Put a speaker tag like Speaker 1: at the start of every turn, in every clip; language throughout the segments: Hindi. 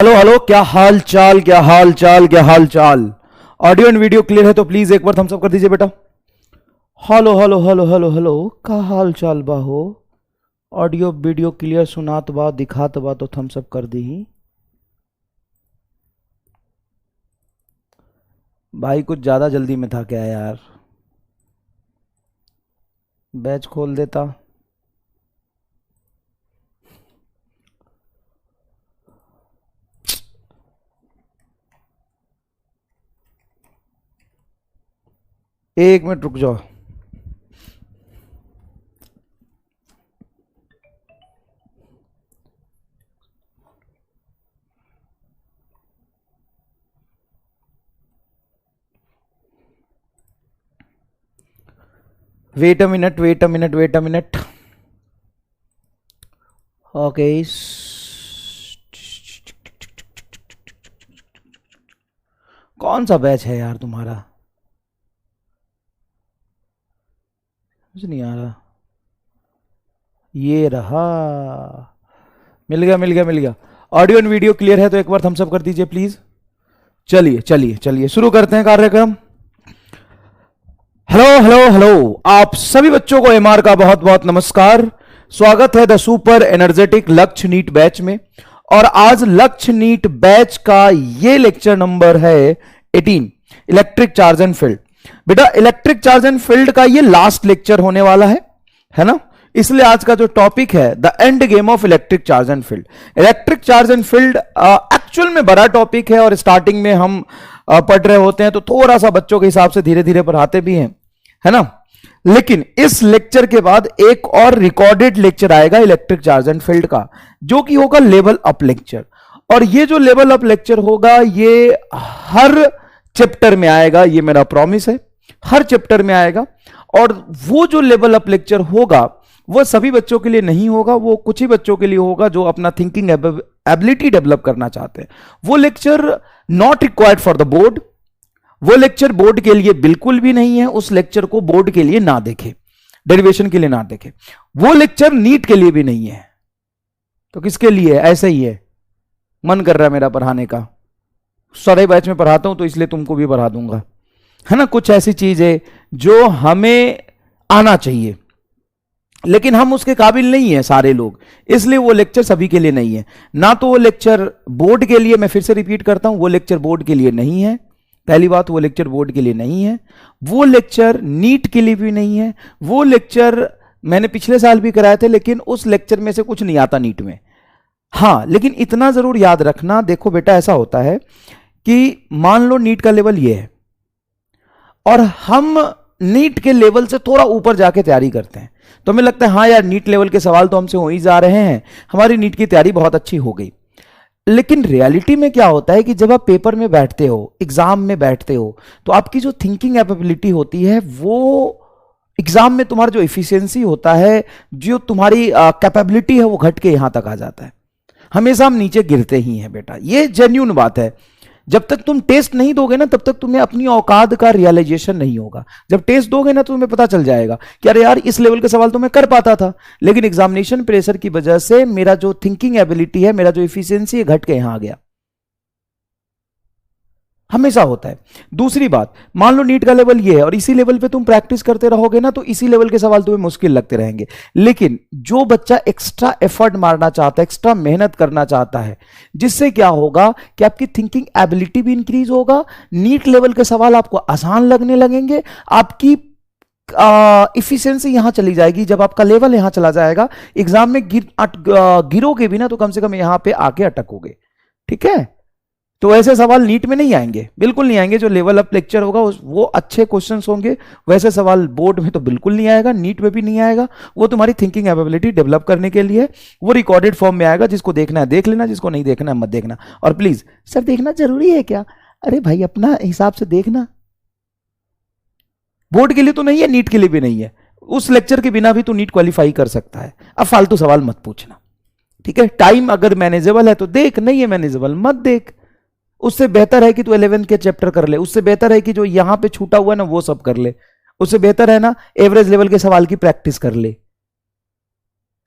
Speaker 1: हेलो हेलो, क्या हाल चाल, क्या हाल चाल, क्या हाल चाल। ऑडियो एंड वीडियो क्लियर है तो प्लीज एक बार थम्स अप कर दीजिए बेटा। Hello hello hello hello hello, का हाल चाल बा हो। ऑडियो वीडियो क्लियर सुनात बा, दिखात बा तो थम्स अप कर दी। भाई कुछ ज्यादा जल्दी में था क्या यार। बैच खोल देता। एक मिनट रुक जाओ। Wait a minute, wait a minute, wait a minute. Okay, कौन सा बैच है यार तुम्हारा, मुझे नहीं आ रहा। ये रहा। मिल गया मिल गया मिल गया। ऑडियो एंड वीडियो क्लियर है तो एक बार थम्स अप कर दीजिए प्लीज। चलिए चलिए चलिए शुरू करते हैं कार्यक्रम। हेलो हेलो हेलो, आप सभी बच्चों को एमआर का बहुत बहुत नमस्कार। स्वागत है द सुपर एनर्जेटिक लक्ष्य नीट बैच में। और आज लक्ष्य नीट बैच का ये लेक्चर नंबर है 18, इलेक्ट्रिक चार्ज एंड फील्ड। बेटा इलेक्ट्रिक चार्ज एंड फील्ड का ये लास्ट लेक्चर होने वाला है ना। इसलिए आज का जो टॉपिक है the end game of electric charge and field. Electric charge and field actual में बड़ा टॉपिक है और स्टार्टिंग में हम पढ़ रहे होते हैं तो थोड़ा सा बच्चों के हिसाब से धीरे धीरे पढ़ाते भी हैं, है ना। लेकिन इस लेक्चर के बाद एक और रिकॉर्डेड लेक्चर आएगा इलेक्ट्रिक चार्ज एंड फील्ड का, जो कि होगा लेवल अप लेक्चर। और ये जो लेवल अप लेक्चर होगा ये हर चैप्टर में आएगा, ये मेरा प्रॉमिस है, हर चैप्टर में आएगा। और वो जो लेवल अप लेक्चर होगा वो सभी बच्चों के लिए नहीं होगा, वो कुछ ही बच्चों के लिए होगा जो अपना थिंकिंग एबिलिटी डेवलप करना चाहते हैं। वो lecture not required for the board, वो लेक्चर बोर्ड के लिए बिल्कुल भी नहीं है। उस लेक्चर को बोर्ड के लिए ना देखे, डेरिवेशन के लिए ना देखे। वो लेक्चर नीट के लिए भी नहीं है। तो किसके लिए है? ऐसे ही है, मन कर रहा है मेरा पढ़ाने का, सारे बैच में पढ़ाता हूं तो इसलिए तुमको भी पढ़ा दूंगा, है ना। कुछ ऐसी चीज है जो हमें आना चाहिए लेकिन हम उसके काबिल नहीं है सारे लोग, इसलिए वो लेक्चर सभी के लिए नहीं है। ना तो वो लेक्चर बोर्ड के लिए, मैं फिर से रिपीट करता हूं, वो लेक्चर बोर्ड के लिए नहीं है। पहली बात, वो लेक्चर बोर्ड के लिए नहीं है। वो लेक्चर नीट के लिए भी नहीं है। वो लेक्चर मैंने पिछले साल भी कराए थे लेकिन उस लेक्चर में से कुछ नहीं आता नीट में। हाँ, लेकिन इतना जरूर याद रखना, देखो बेटा ऐसा होता है कि मान लो नीट का लेवल ये है और हम नीट के लेवल से थोड़ा ऊपर जाके तैयारी करते हैं तो हमें लगता है हाँ यार नीट लेवल के सवाल तो हमसे हो ही जा रहे हैं, हमारी नीट की तैयारी बहुत अच्छी हो गई। लेकिन रियलिटी में क्या होता है कि जब आप पेपर में बैठते हो, एग्जाम में बैठते हो, तो आपकी जो थिंकिंग एबिलिटी होती है वो एग्जाम में तुम्हारा जो इफिशियंसी होता है, जो तुम्हारी कैपेबिलिटी है वो घट के यहां तक आ जाता है। हमेशा हम नीचे गिरते ही हैं बेटा, ये जेन्युइन बात है। जब तक तुम टेस्ट नहीं दोगे ना तब तक तुम्हें अपनी औकात का रियलाइजेशन नहीं होगा। जब टेस्ट दोगे ना तो तुम्हें पता चल जाएगा कि अरे यार इस लेवल के सवाल तो मैं कर पाता था, लेकिन एग्जामिनेशन प्रेशर की वजह से मेरा जो थिंकिंग एबिलिटी है, मेरा जो इफिशियंसी है, घट के यहां आ गया। हमेशा होता है। दूसरी बात, मान लो नीट का लेवल ये है और इसी लेवल पे तुम प्रैक्टिस करते रहोगे ना तो इसी लेवल के सवाल तुम्हें मुश्किल लगते रहेंगे। लेकिन जो बच्चा एक्स्ट्रा एफर्ट मारना चाहता है, एक्स्ट्रा मेहनत करना चाहता है, जिससे क्या होगा कि आपकी थिंकिंग एबिलिटी भी इंक्रीज होगा, नीट लेवल के सवाल आपको आसान लगने लगेंगे, आपकी इफिशियंसी यहां चली जाएगी। जब आपका लेवल यहां चला जाएगा, एग्जाम में गिरोगे भी ना तो कम से कम यहां पे आके अटकोगे। ठीक है, तो ऐसे सवाल नीट में नहीं आएंगे, बिल्कुल नहीं आएंगे। जो लेवल अप लेक्चर होगा वो अच्छे क्वेश्चंस होंगे, वैसे सवाल बोर्ड में तो बिल्कुल नहीं आएगा, नीट में भी नहीं आएगा। वो तुम्हारी थिंकिंग एबिलिटी डेवलप करने के लिए वो रिकॉर्डेड फॉर्म में आएगा। जिसको देखना है देख लेना, जिसको नहीं देखना है मत देखना। और प्लीज सर देखना जरूरी है क्या? अरे भाई अपना हिसाब से देखना, बोर्ड के लिए तो नहीं है, नीट के लिए भी नहीं है। उस लेक्चर के बिना भी तू नीट क्वालिफाई कर सकता है। अब फालतू सवाल मत पूछना, ठीक है। टाइम अगर मैनेजेबल है तो देख, नहीं है मैनेजेबल मत देख। उससे बेहतर है कि तू 11 के चैप्टर कर ले, उससे बेहतर है कि जो यहां पे छूटा हुआ है ना वो सब कर ले, उससे बेहतर है ना एवरेज लेवल के सवाल की प्रैक्टिस कर ले।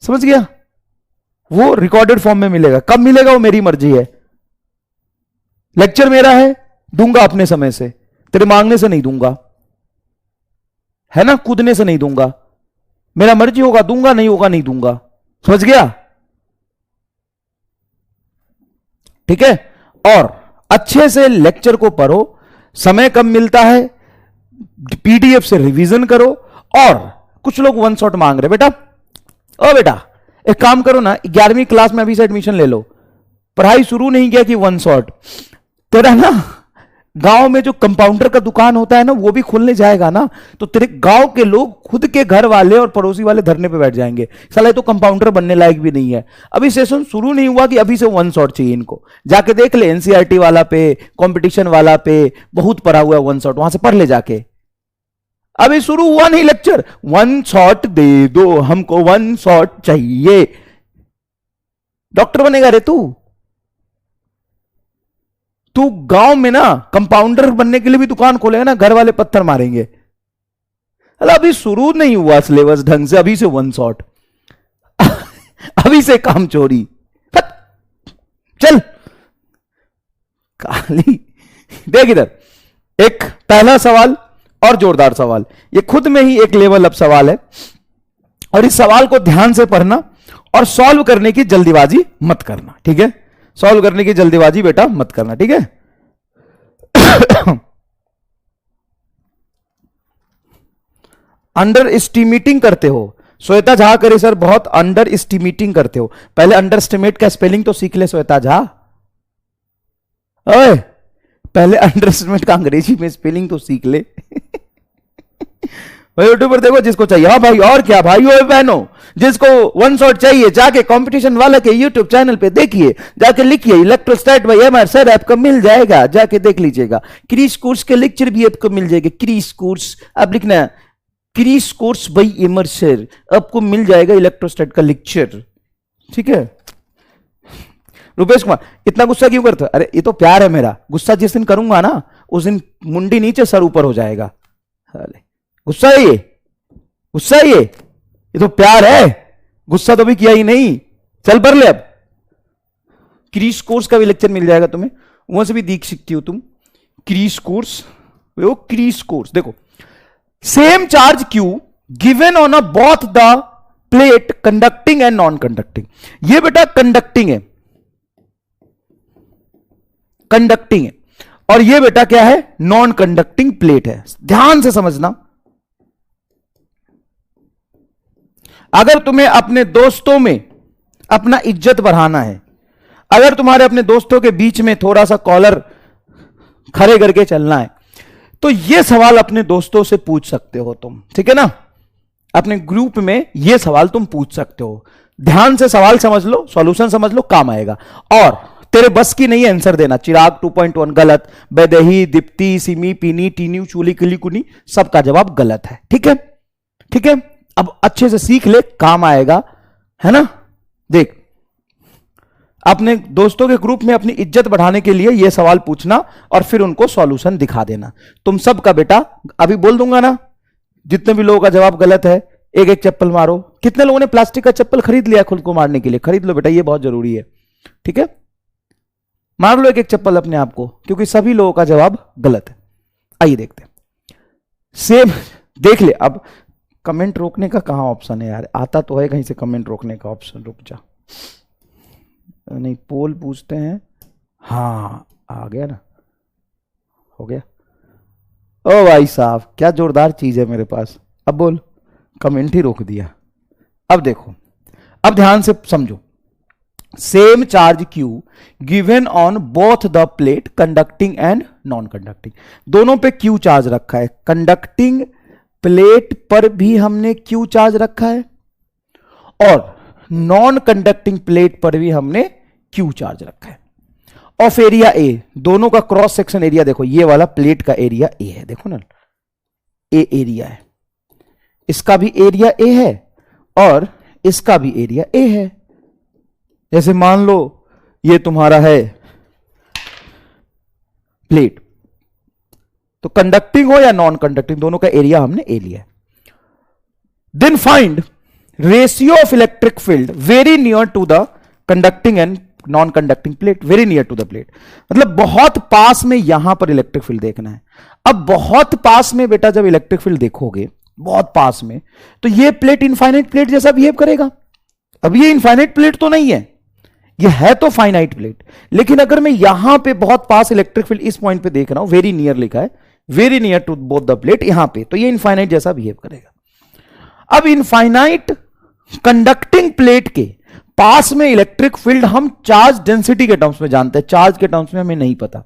Speaker 1: समझ गया? वो रिकॉर्डेड फॉर्म में मिलेगा, कब मिलेगा वो मेरी मर्जी है। लेक्चर मेरा है, दूंगा अपने समय से, तेरे मांगने से नहीं दूंगा, है ना, कूदने से नहीं दूंगा, मेरा मर्जी होगा दूंगा, नहीं होगा नहीं दूंगा, समझ गया? ठीक है। और अच्छे से लेक्चर को पढ़ो, समय कम मिलता है, पीडीएफ से रिवीजन करो। और कुछ लोग वन शॉट मांग रहे, बेटा ओ बेटा एक काम करो ना, 11वीं क्लास में अभी से एडमिशन ले लो, पढ़ाई शुरू नहीं किया कि वन शॉट, तेरा ना गांव में जो कंपाउंडर का दुकान होता है ना वो भी खुलने जाएगा ना, तो तेरे गांव के लोग खुद के घर वाले और पड़ोसी वाले धरने पे बैठ जाएंगे, साला ये तो कंपाउंडर बनने लायक भी नहीं है। अभी सेशन शुरू नहीं हुआ कि अभी से वन शॉट चाहिए इनको, जाके देख ले एनसीईआरटी वाला पे, कंपटीशन वाला पे बहुत पढ़ा हुआ है वन शॉट, वहां से पढ़ ले जाके। अभी शुरू हुआ नहीं लेक्चर, वन शॉट दे दो हमको, वन शॉट चाहिए। डॉक्टर बनेगा रे तू गांव में ना कंपाउंडर बनने के लिए भी दुकान खोलेगा ना, घर वाले पत्थर मारेंगे। अभी शुरू नहीं हुआ सिलेबस ढंग से, अभी से वन शॉट अभी से काम चोरी, चल काली। देख इधर, एक पहला सवाल और जोरदार सवाल, ये खुद में ही एक लेवल अप सवाल है, और इस सवाल को ध्यान से पढ़ना और सॉल्व करने की जल्दीबाजी मत करना, ठीक है? सॉल्व करने की जल्दीबाजी बेटा मत करना, ठीक है? अंडर एस्टिमेटिंग करते हो, श्वेता झा करे सर बहुत अंडर एस्टिमेटिंग करते हो। पहले अंडर एस्टिमेट का स्पेलिंग तो सीख ले श्वेता झा, ओए पहले अंडर एस्टिमेट का अंग्रेजी में स्पेलिंग तो सीख ले भाई यूट्यूब पर देखो जिसको चाहिए, हाँ भाई और क्या भाई और बहनों, जिसको वन शॉट चाहिए जाके कंपटीशन वाला के यूट्यूब चैनल पे देखिए, जाके लिखिए इलेक्ट्रोस्टैट भाई एमआर सर आपको मिल जाएगा, जाके देख लीजिएगा। क्रीश कोर्स के लेक्चर भी आपको मिल जाएगा, क्रीश कोर्स आप लिखना, Krish course by MR sir, आपको मिल जाएगा इलेक्ट्रोस्टैट का लेक्चर, ठीक है? रुपेश कुमार इतना गुस्सा क्यों करते? अरे ये तो प्यार है मेरा, गुस्सा जिस दिन करूंगा ना उस दिन मुंडी नीचे सर ऊपर हो जाएगा। गुस्सा है ये, गुस्सा है ये तो प्यार है, गुस्सा तो भी किया ही नहीं। चल पढ़ ले अब, क्रीश कोर्स का भी लेक्चर मिल जाएगा तुम्हें, वहां से भी देख सकती हो तुम। क्रीश कोर्स, वो क्रीश कोर्स देखो, same charge Q given on a both the plate conducting and non conducting. ये बेटा कंडक्टिंग है, कंडक्टिंग है, और ये बेटा क्या है? नॉन कंडक्टिंग प्लेट है। ध्यान से समझना, अगर तुम्हें अपने दोस्तों में अपना इज्जत बढ़ाना है, अगर तुम्हारे अपने दोस्तों के बीच में थोड़ा सा कॉलर खड़े करके चलना है, तो यह सवाल अपने दोस्तों से पूछ सकते हो तुम, ठीक है ना? अपने ग्रुप में यह सवाल तुम पूछ सकते हो। ध्यान से सवाल समझ लो, सॉल्यूशन समझ लो, काम आएगा। और तेरे बस की नहीं है आंसर देना, चिराग 2.1 गलत, बेदही, दीप्ति, सिमी, पीनी, टीन्यू, चूली, किली, कुनी, सबका जवाब गलत है, ठीक है? ठीक है, अब अच्छे से सीख ले, काम आएगा, है ना? देख, अपने दोस्तों के ग्रुप में अपनी इज्जत बढ़ाने के लिए यह सवाल पूछना और फिर उनको सॉल्यूशन दिखा देना। तुम सबका बेटा अभी बोल दूंगा ना, जितने भी लोगों का जवाब गलत है एक एक चप्पल मारो। कितने लोगों ने प्लास्टिक का चप्पल खरीद लिया खुद को मारने के लिए? खरीद लो बेटा, यह बहुत जरूरी है, ठीक है? मार लो एक एक चप्पल अपने आप को, क्योंकि सभी लोगों का जवाब गलत है। आइए देखते हैं, सेम देख ले। अब कमेंट रोकने का कहां ऑप्शन है यार? आता तो है कहीं से कमेंट रोकने का ऑप्शन, रुक जा, नहीं पोल पूछते हैं, हाँ आ गया ना, हो गया। ओ भाई साहब क्या जोरदार चीज है मेरे पास। अब बोल, कमेंट ही रोक दिया। अब देखो, अब ध्यान से समझो, same charge Q given on both the plate conducting and non conducting, दोनों पे क्यू चार्ज रखा है। कंडक्टिंग प्लेट पर भी हमने क्यू चार्ज रखा है और नॉन कंडक्टिंग प्लेट पर भी हमने क्यू चार्ज रखा है। ऑफ एरिया ए, दोनों का क्रॉस सेक्शन एरिया देखो, ये वाला प्लेट का एरिया ए है, देखो ना, ए एरिया है, इसका भी एरिया ए है और इसका भी एरिया ए है। जैसे मान लो ये तुम्हारा है प्लेट, तो कंडक्टिंग हो या नॉन कंडक्टिंग, दोनों का एरिया हमने ए लिया। Then find ratio of electric field very near to the conducting and non conducting plate, very near to the plate, मतलब बहुत पास में यहां पर इलेक्ट्रिक फील्ड देखना है। अब बहुत पास में बेटा जब इलेक्ट्रिक फील्ड देखोगे बहुत पास में, तो ये प्लेट इनफाइनाइट प्लेट जैसा बिहेव करेगा। अब ये इनफाइनाइट प्लेट तो नहीं है, ये है तो फाइनाइट प्लेट, लेकिन अगर मैं यहां पे बहुत पास इलेक्ट्रिक फील्ड इस पॉइंट पे देख रहा हूं, वेरी नियर लिखा है, very near to both the plate यहां पे, तो ये इनफाइनाइट जैसा बिहेव करेगा। अब इनफाइनाइट कंडक्टिंग प्लेट के पास में इलेक्ट्रिक फील्ड हम चार्ज डेंसिटी के टर्म्स में जानते हैं, चार्ज के टर्म्स में हमें नहीं पता,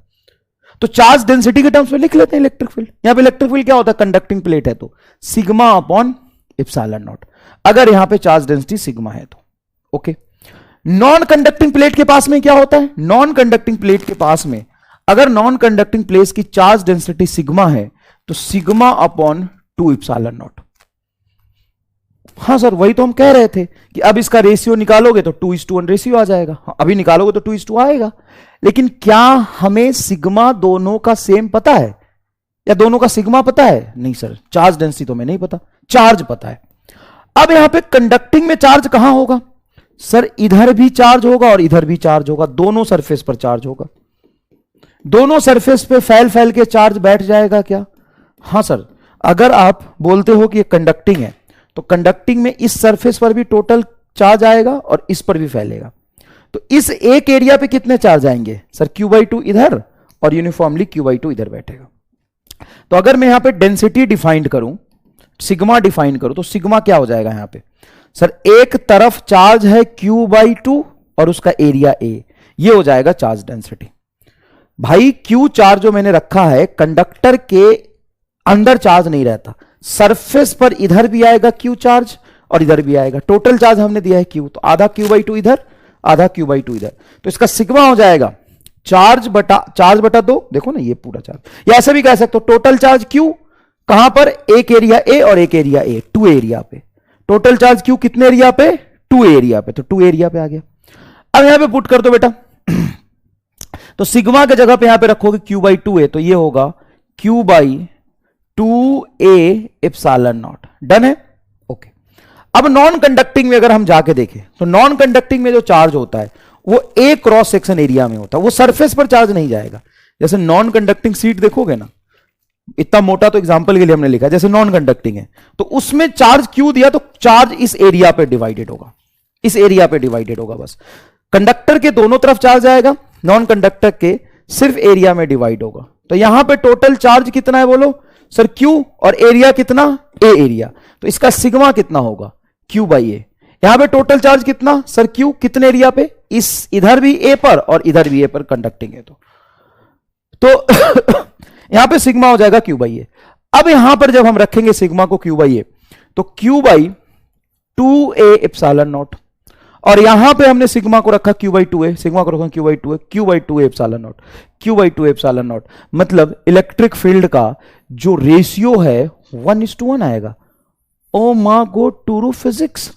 Speaker 1: तो चार्ज डेंसिटी के टर्म्स में लिख लेते हैं इलेक्ट्रिक फील्ड। यहां पे इलेक्ट्रिक फील्ड क्या होता है, कंडक्टिंग प्लेट है तो सिग्मा अपॉन एप्सिलॉन नॉट, अगर यहां पे चार्ज डेंसिटी सिग्मा है तो ओके। नॉन कंडक्टिंग प्लेट के पास में क्या होता है, नॉन कंडक्टिंग प्लेट के पास में अगर नॉन कंडक्टिंग प्लेट की चार्ज डेंसिटी सिग्मा है तो सिग्मा अपॉन 2 एप्सिलॉन नॉट। हाँ सर वही तो हम कह रहे थे कि अब इसका रेशियो निकालोगे तो 2:1 रेशियो आ जाएगा। हाँ, अभी निकालोगे तो 2:2 आएगा, लेकिन क्या हमें सिग्मा दोनों का सेम पता है या दोनों का सिग्मा पता है? नहीं सर, चार्ज डेंसिटी तो हमें नहीं पता, चार्ज पता है। अब यहां पे कंडक्टिंग में चार्ज कहां होगा सर, इधर भी चार्ज होगा और इधर भी चार्ज होगा, दोनों सरफेस पर चार्ज होगा, दोनों सरफेस पे फैल फैल के चार्ज बैठ जाएगा क्या? हां सर, अगर आप बोलते हो कि ये कंडक्टिंग है तो कंडक्टिंग में इस सरफेस पर भी टोटल चार्ज आएगा और इस पर भी फैलेगा, तो इस एक एरिया पे कितने चार्ज आएंगे सर, Q/2 इधर और यूनिफॉर्मली Q/2 इधर बैठेगा। तो अगर मैं यहां पे डेंसिटी डिफाइंड करूं, सिग्मा डिफाइन करूं, तो सिग्मा क्या हो जाएगा यहां पे सर, एक तरफ चार्ज है Q/2 और उसका एरिया A, ये हो जाएगा चार्ज डेंसिटी। भाई Q चार्ज जो मैंने रखा है, कंडक्टर के अंदर चार्ज नहीं रहता, सरफेस पर इधर भी आएगा Q चार्ज और इधर भी आएगा, टोटल चार्ज हमने दिया है Q, तो आधा Q/2 इधर आधा Q/2 इधर, तो इसका सिग्मा हो जाएगा चार्ज बटा 2, देखो ना ये पूरा चार्ज, या ऐसे भी कह सकते हो टोटल चार्ज Q कहां पर, एक एरिया A और एक एरिया A, 2 एरिया पे, टोटल चार्ज Q कितने एरिया पे, 2 एरिया पे, तो 2 एरिया पे आ गया। अब यहां पे पुट कर दो बेटा तो सिग्मा की जगह पे यहां पे रखोगे Q/2 है, तो ये होगा Q/2A एप्सिलॉन नॉट, डन है ओके। अब नॉन कंडक्टिंग में अगर हम जाके देखें तो नॉन कंडक्टिंग में जो चार्ज होता है वो A क्रॉस सेक्शन एरिया में होता है, वो सरफेस पर चार्ज नहीं जाएगा। जैसे नॉन कंडक्टिंग सीट देखोगे ना, इतना मोटा तो एग्जांपल के लिए हमने लिखा, जैसे नॉन कंडक्टिंग है तो उसमें चार्ज Q दिया तो चार्ज इस एरिया पे डिवाइडेड होगा, इस एरिया पे डिवाइडेड होगा बस। कंडक्टर के दोनों तरफ चार्ज आएगा, नॉन कंडक्टर के सिर्फ एरिया में डिवाइड होगा। तो यहां पे टोटल चार्ज कितना है बोलो सर, Q, और एरिया कितना, A एरिया, तो इसका सिग्मा कितना होगा Q/A। यहां पे टोटल चार्ज कितना सर, Q कितने एरिया पे, इस इधर भी A पर और इधर भी A पर कंडक्टिंग है तो यहां पे सिग्मा हो जाएगा Q/A। अब यहां पर जब हम रखेंगे सिग्मा को Q/A तो Q/2A एप्सिलॉन नॉट, और यहां पे हमने सिग्मा को रखा Q/2A, सिग्मा को रखा Q/2A, Q/2A epsilon not, Q/2A epsilon not, मतलब इलेक्ट्रिक फील्ड का जो रेशियो है 1:1 आएगा। ओ मा गो टूरू फिजिक्स,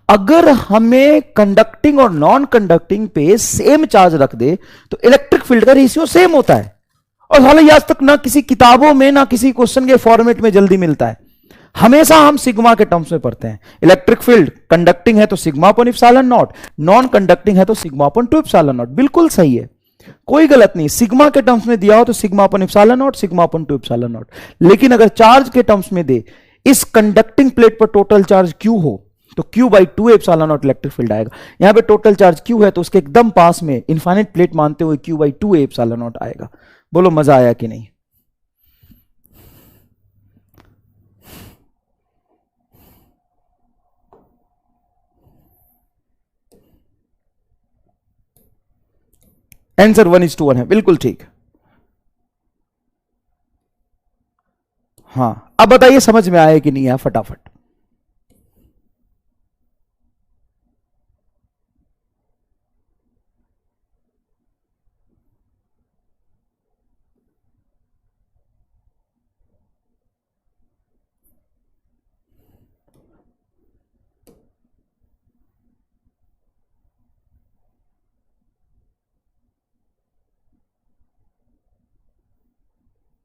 Speaker 1: अगर हमें कंडक्टिंग और नॉन कंडक्टिंग पे सेम चार्ज रख दे तो इलेक्ट्रिक फील्ड का रेशियो सेम होता है, और हालांकि आज तक ना किसी किताबों में ना किसी क्वेश्चन के फॉर्मेट में जल्दी मिलता है, हमेशा हम सिग्मा के टर्म्स में पढ़ते हैं। इलेक्ट्रिक फील्ड कंडक्टिंग है तो sigma upon epsilon not, non conducting है तो सिग्मा अपॉन 2 एप्सिलॉन नॉट, बिल्कुल सही है, कोई गलत नहीं। सिग्मा के टर्म्स में दिया हो तो sigma upon epsilon not, sigma upon 2 epsilon not, लेकिन अगर चार्ज के टर्म्स में दे, इस कंडक्टिंग प्लेट पर टोटल चार्ज Q हो तो Q/2 epsilon not electric field आएगा। यहां पे टोटल चार्ज Q है तो उसके एकदम पास में इनफाइनाइट प्लेट मानते हुए Q/2 एप्सिलॉन नॉट आएगा। बोलो मजा आया कि नहीं? आंसर 1:1 है, बिल्कुल ठीक। हाँ अब बताइए समझ में आया कि नहीं आया, फटाफट।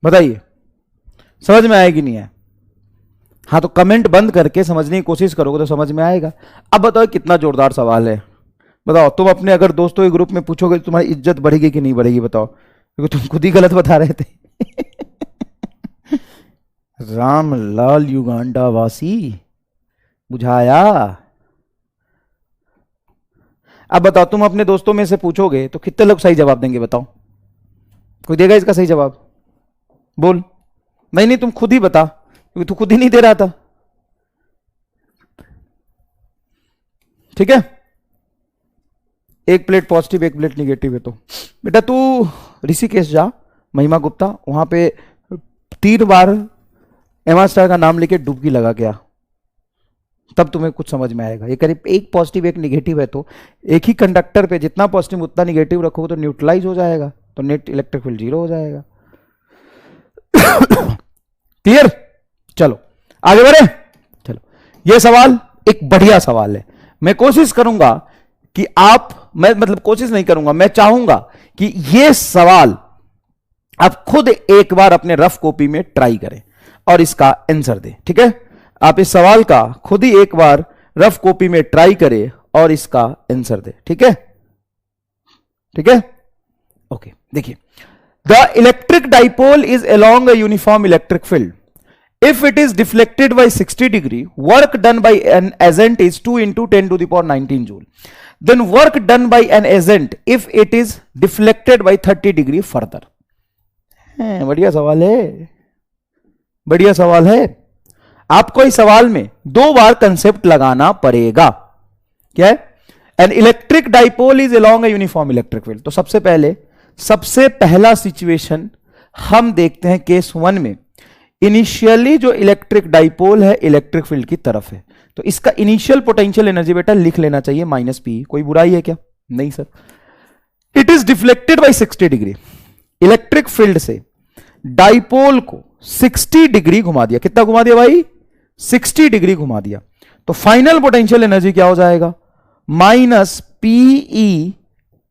Speaker 1: बताइए समझ में आया कि नहीं आया? हाँ तो कमेंट बंद करके समझने की कोशिश करोगे तो समझ में आएगा। अब बताओ कितना जोरदार सवाल है, बताओ तुम अपने अगर दोस्तों के ग्रुप में पूछोगे तुम्हारी इज्जत बढ़ेगी कि नहीं बढ़ेगी, बताओ, क्योंकि तुम खुद ही गलत बता रहे थे। रामलाल युगांडा वासी, बुझाया। अब बताओ तुम अपने दोस्तों में से पूछोगे तो कितने लोग सही जवाब देंगे, बताओ, कोई देगा इसका सही जवाब? बोल। नहीं तुम खुद ही बता, क्योंकि तू खुद ही नहीं दे रहा था। ठीक है, एक प्लेट पॉजिटिव एक प्लेट निगेटिव है। तो बेटा तू ऋषिकेश जा, महिमा गुप्ता, वहां पे 3 बार एमा स्टार का नाम लेके डुबकी लगा के आ, तब तुम्हें कुछ समझ में आएगा। ये करीब एक पॉजिटिव एक निगेटिव है, तो एक ही कंडक्टर पे जितना पॉजिटिव उतना निगेटिव रखोगे तो न्यूट्रलाइज हो जाएगा, तो नेट इलेक्ट्रिक फील्ड 0 हो जाएगा। क्लियर? चलो आगे बढ़े। चलो, ये सवाल एक बढ़िया सवाल है। मैं कोशिश करूंगा कि मैं मतलब कोशिश नहीं करूंगा, मैं चाहूंगा कि ये सवाल आप खुद एक बार अपने रफ कॉपी में ट्राई करें और इसका आंसर दें। ठीक है, आप इस सवाल का खुद ही एक बार रफ कॉपी में ट्राई करें और इसका आंसर दें। ठीक है, ठीक है, ओके। देखिए, the electric dipole is along a uniform electric field. If it is deflected by 60 degree, work done by an agent is 2 into 10 to the power 19 joule. Then work done by an agent if it is deflected by 30 degree further. बढ़िया सवाल है, बढ़िया सवाल है। आपको इस सवाल में 2 बार कंसेप्ट लगाना पड़ेगा। क्या है? An electric dipole is along a uniform electric field. तो सबसे पहला सिचुएशन हम देखते हैं केस 1 में। इनिशियली जो इलेक्ट्रिक डाइपोल है इलेक्ट्रिक फील्ड की तरफ है, तो इसका इनिशियल पोटेंशियल एनर्जी बेटा लिख लेना चाहिए -P। कोई बुराई है क्या? नहीं sir. It is deflected by 60 degree. Electric field से डाइपोल को 60 डिग्री घुमा दिया। कितना घुमा दिया भाई? 60 डिग्री घुमा दिया। तो फाइनल पोटेंशियल एनर्जी क्या हो जाएगा? -PE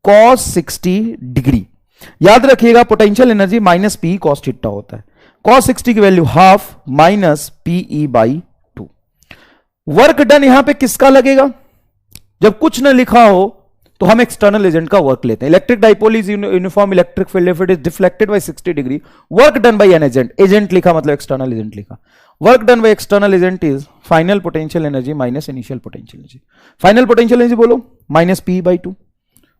Speaker 1: cos 60 degree. याद रखिएगा potential energy -P cos theta होता है। cos 60 की value half -PE/2। Work done यहां पे किसका लगेगा? जब कुछ ना लिखा हो तो हम एक्सटर्नल एजेंट का वर्क लेते हैं। Electric dipole is uniform electric field if it is deflected by 60 degree, work done bye an agent. Agent लिखा मतलब एक्सटर्नल एजेंट लिखा। Work done by external agent is final potential energy minus initial potential energy. Final potential energy बोलो -PE/2,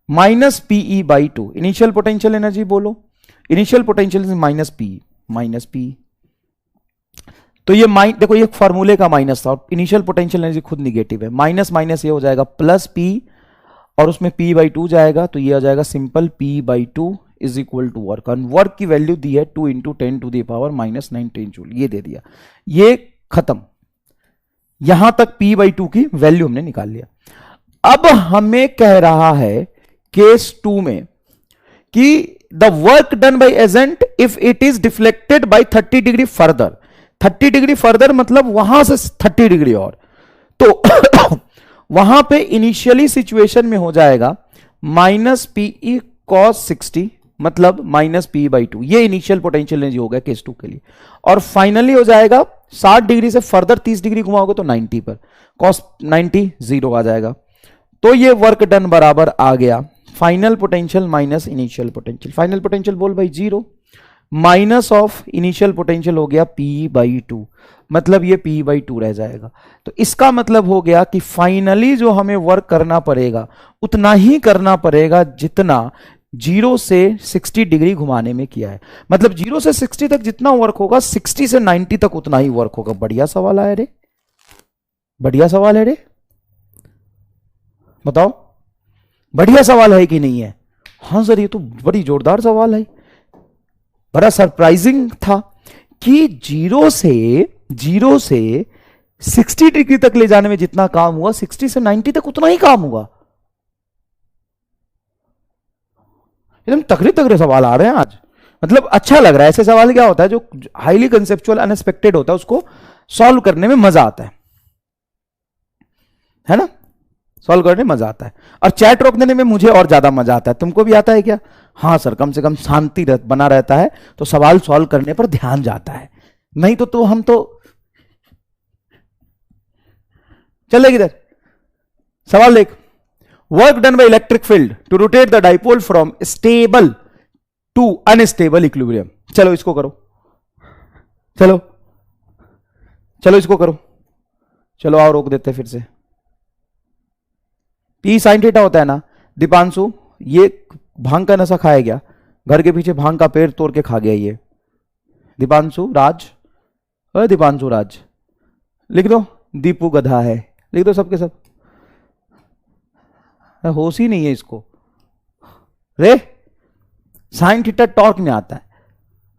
Speaker 1: -PE/2। Initial potential energy बोलो, इनिशियल पोटेंशियल -PE, -PE। तो ये देखो ये फॉर्मूले का माइनस था और इनिशियल पोटेंशियल एनर्जी खुद निगेटिव है। माइनस माइनस ये हो जाएगा +P और उसमें P/2 जाएगा, तो ये आ जाएगा simple P/2 is equal to work. और वर्क की वैल्यू दी है 2 × 10 टू द पावर -19 जूल, ये दे दिया। ये खत्म, यहां तक P/2 की वैल्यू हमने निकाल लिया। अब हमें कह रहा है केस 2 में कि the work done by agent if it is deflected by 30 degree further. 30 degree further मतलब वहां से 30 डिग्री और, तो वहां पे इनिशियली सिचुएशन में हो जाएगा -PE cos 60 मतलब -P/2। ये इनिशियल पोटेंशियल एनर्जी हो गया केस 2 के लिए। और फाइनली हो जाएगा 60 डिग्री से फर्दर 30 डिग्री घुमाओगे तो 90 पर cos 90 0 आ जाएगा। तो ये वर्क डन बराबर आ गया final potential minus initial potential. Final potential बोल भाई 0 माइनस ऑफ इनिशियल पोटेंशियल हो गया P/2, मतलब ये P/2 रह जाएगा। तो इसका मतलब हो गया कि फाइनली जो हमें वर्क करना पड़ेगा उतना ही करना पड़ेगा जितना 0 से 60 डिग्री घुमाने में किया है। मतलब 0 से 60 तक जितना वर्क होगा 60 से 90 तक उतना ही वर्क होगा। बढ़िया सवाल आया रे, बढ़िया सवाल है रे, बताओ बढ़िया सवाल है कि नहीं है? हाँ सर ये तो बड़ी जोरदार सवाल है। बड़ा सरप्राइजिंग था कि 0 से 60 डिग्री तक ले जाने में जितना काम हुआ 60 से 90 तक उतना ही काम हुआ। एकदम तगड़े तगड़े सवाल आ रहे हैं आज, मतलब अच्छा लग रहा है। ऐसे सवाल क्या होता है जो हाईली कंसेप्चुअल अनएक्सपेक्टेड होता है उसको सॉल्व करने में मजा आता है ना? सॉल्व करने में मजा आता है और चैट रोक देने में मुझे और ज्यादा मजा आता है। तुमको भी आता है क्या? हाँ सर, कम से कम शांति बना रहता है तो सवाल सॉल्व करने पर ध्यान जाता है, नहीं तो हम तो चले किधर। सवाल देख, work done by electric field to rotate the dipole from stable to unstable equilibrium. चलो इसको करो, चलो चलो इसको करो, चलो आओ रोक देते फिर से। पी साइन थीटा होता है ना दीपांशु, ये भांग का नशा खाया गया, घर के पीछे भांग का पेड़ तोड़ के खा गया ये। दीपांशु राज, दीपांशु राज लिख दो, दीपू गधा है लिख दो सबके सब, होश ही नहीं है इसको रे। साइन थीटा टॉर्क में आता है,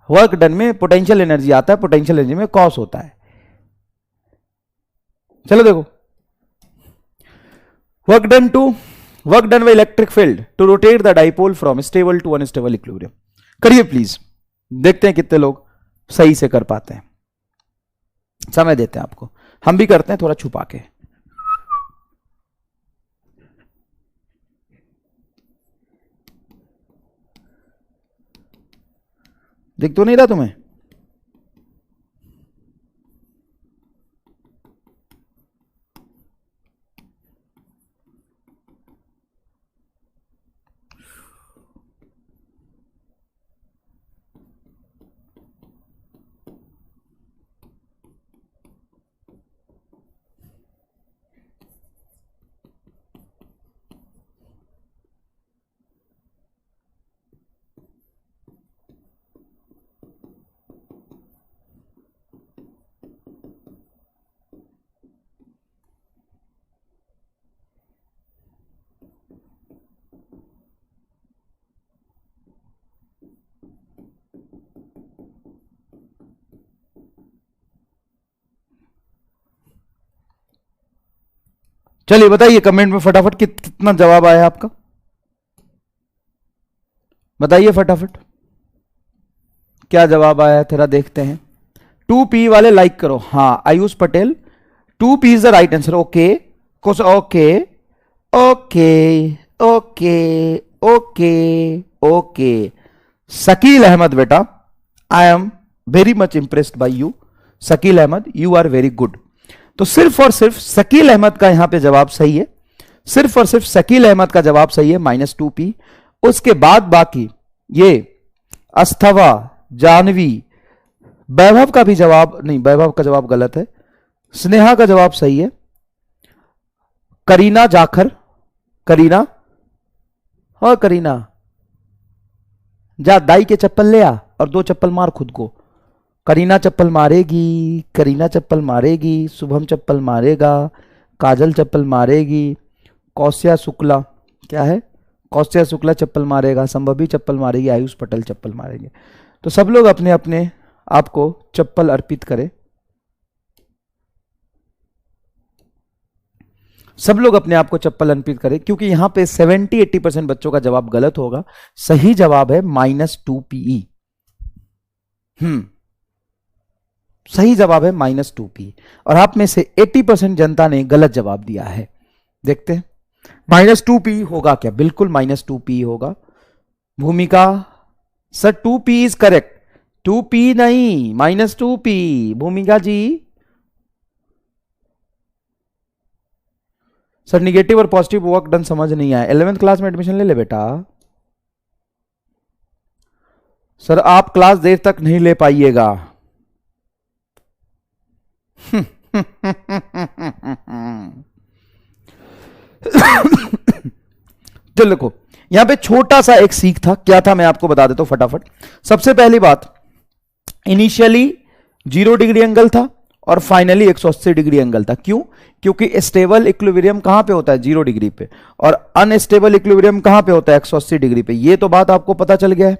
Speaker 1: वर्क डन में पोटेंशियल एनर्जी आता है, पोटेंशियल एनर्जी में कॉस होता है। चलो देखो, work done by electric field to rotate the dipole from stable to unstable equilibrium. करिए प्लीज, देखते हैं कितने लोग सही से कर पाते हैं। समय देते हैं आपको, हम भी करते हैं थोड़ा छुपा के। दिख तो नहीं रहा तुम्हें? चलिए बताइए कमेंट में फटाफट कितना जवाब आया आपका, बताइए फटाफट क्या जवाब आया, तेरा देखते हैं। 2P वाले लाइक करो, हाँ Ayush Patel 2P is the right answer. Okay okay okay okay okay okay Shakeel Ahmed बेटा, I am very much impressed by you Shakeel Ahmed, you are very good. तो सिर्फ और सिर्फ शकील अहमद का यहां पे जवाब सही है, सिर्फ और सिर्फ शकील अहमद का जवाब सही है -2P। उसके बाद बाकी ये अस्थवा, जानवी, वैभव का भी जवाब नहीं, वैभव का जवाब गलत है, स्नेहा का जवाब सही है, करीना जाखर, करीना, हाँ करीना जा दाई के चप्पल ले आ और 2 चप्पल मार खुद को। करीना चप्पल मारेगी, करीना चप्पल मारेगी, शुभम चप्पल मारेगा, काजल चप्पल मारेगी, कौशिया शुक्ला क्या है, कौशिया शुक्ला चप्पल मारेगा, संभवी चप्पल मारेगी, आयुष पटेल चप्पल मारेंगे। तो सब लोग अपने अपने आपको चप्पल अर्पित करें, सब लोग अपने आप को चप्पल अर्पित करें, क्योंकि यहां पे 70-80% बच्चों का जवाब गलत होगा। सही जवाब है -2PE। सही जवाब है -2P और आप में से 80% जनता ने गलत जवाब दिया है। देखते हैं -2P होगा क्या, बिल्कुल -2P होगा। भूमिका sir 2P is correct, 2P नहीं -2P। भूमिका जी सर निगेटिव और पॉजिटिव वर्क डन समझ नहीं आया, 11th क्लास में एडमिशन ले ले बेटा। सर आप क्लास देर तक नहीं ले पाइएगा। चलो देखो यहां पे छोटा सा एक सीख था, क्या था मैं आपको बता देता हूं फटाफट। सबसे पहली बात, इनिशियली 0 डिग्री एंगल था और फाइनली 180 डिग्री एंगल था। क्यों? क्योंकि स्टेबल इक्विलिब्रियम कहां पे होता है 0 डिग्री पे, और अनस्टेबल इक्विलिब्रियम कहां पे होता है 180 डिग्री पे। ये तो बात आपको पता चल गया है।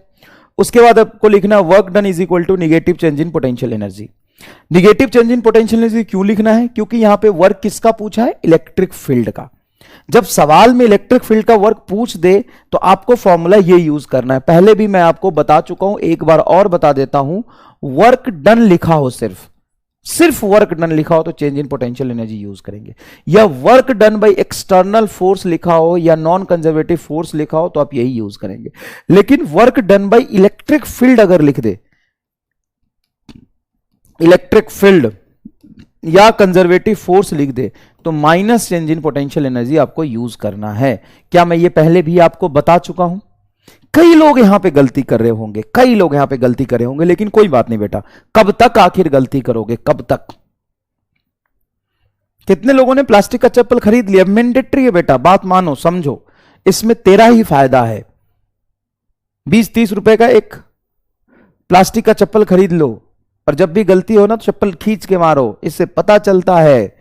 Speaker 1: उसके बाद आपको लिखना work done is equal to negative change in potential energy. Negative change in potential energy क्यों लिखना है? क्योंकि यहां पे वर्क किसका पूछा है, इलेक्ट्रिक फील्ड का। जब सवाल में इलेक्ट्रिक फील्ड का वर्क पूछ दे तो आपको फॉर्मूला ये यूज करना है। पहले भी मैं आपको बता चुका हूं, एक बार और बता देता हूं। वर्क डन लिखा हो, सिर्फ वर्क डन लिखा हो तो change in potential energy use करेंगे, या work done by external force लिखा हो या नॉन कंजर्वेटिव फोर्स लिखा हो तो आप यही यूज करेंगे। लेकिन work done by electric field अगर लिख दे, इलेक्ट्रिक फील्ड या कंजर्वेटिव फोर्स लिख दे तो minus change in potential energy आपको यूज करना है। क्या मैं ये पहले भी आपको बता चुका हूं? कई लोग यहां पे गलती कर रहे होंगे, कई लोग यहां पे गलती कर रहे होंगे, लेकिन कोई बात नहीं बेटा, कब तक आखिर गलती करोगे, कब तक? कितने लोगों ने प्लास्टिक का चप्पल खरीद लिया? मैंडेटरी है बेटा, बात मानो, समझो, इसमें तेरा ही फायदा है। 20-30 रुपए का एक प्लास्टिक का चप्पल खरीद लो, और जब भी गलती हो ना तो चप्पल खींच के मारो, इससे पता चलता है,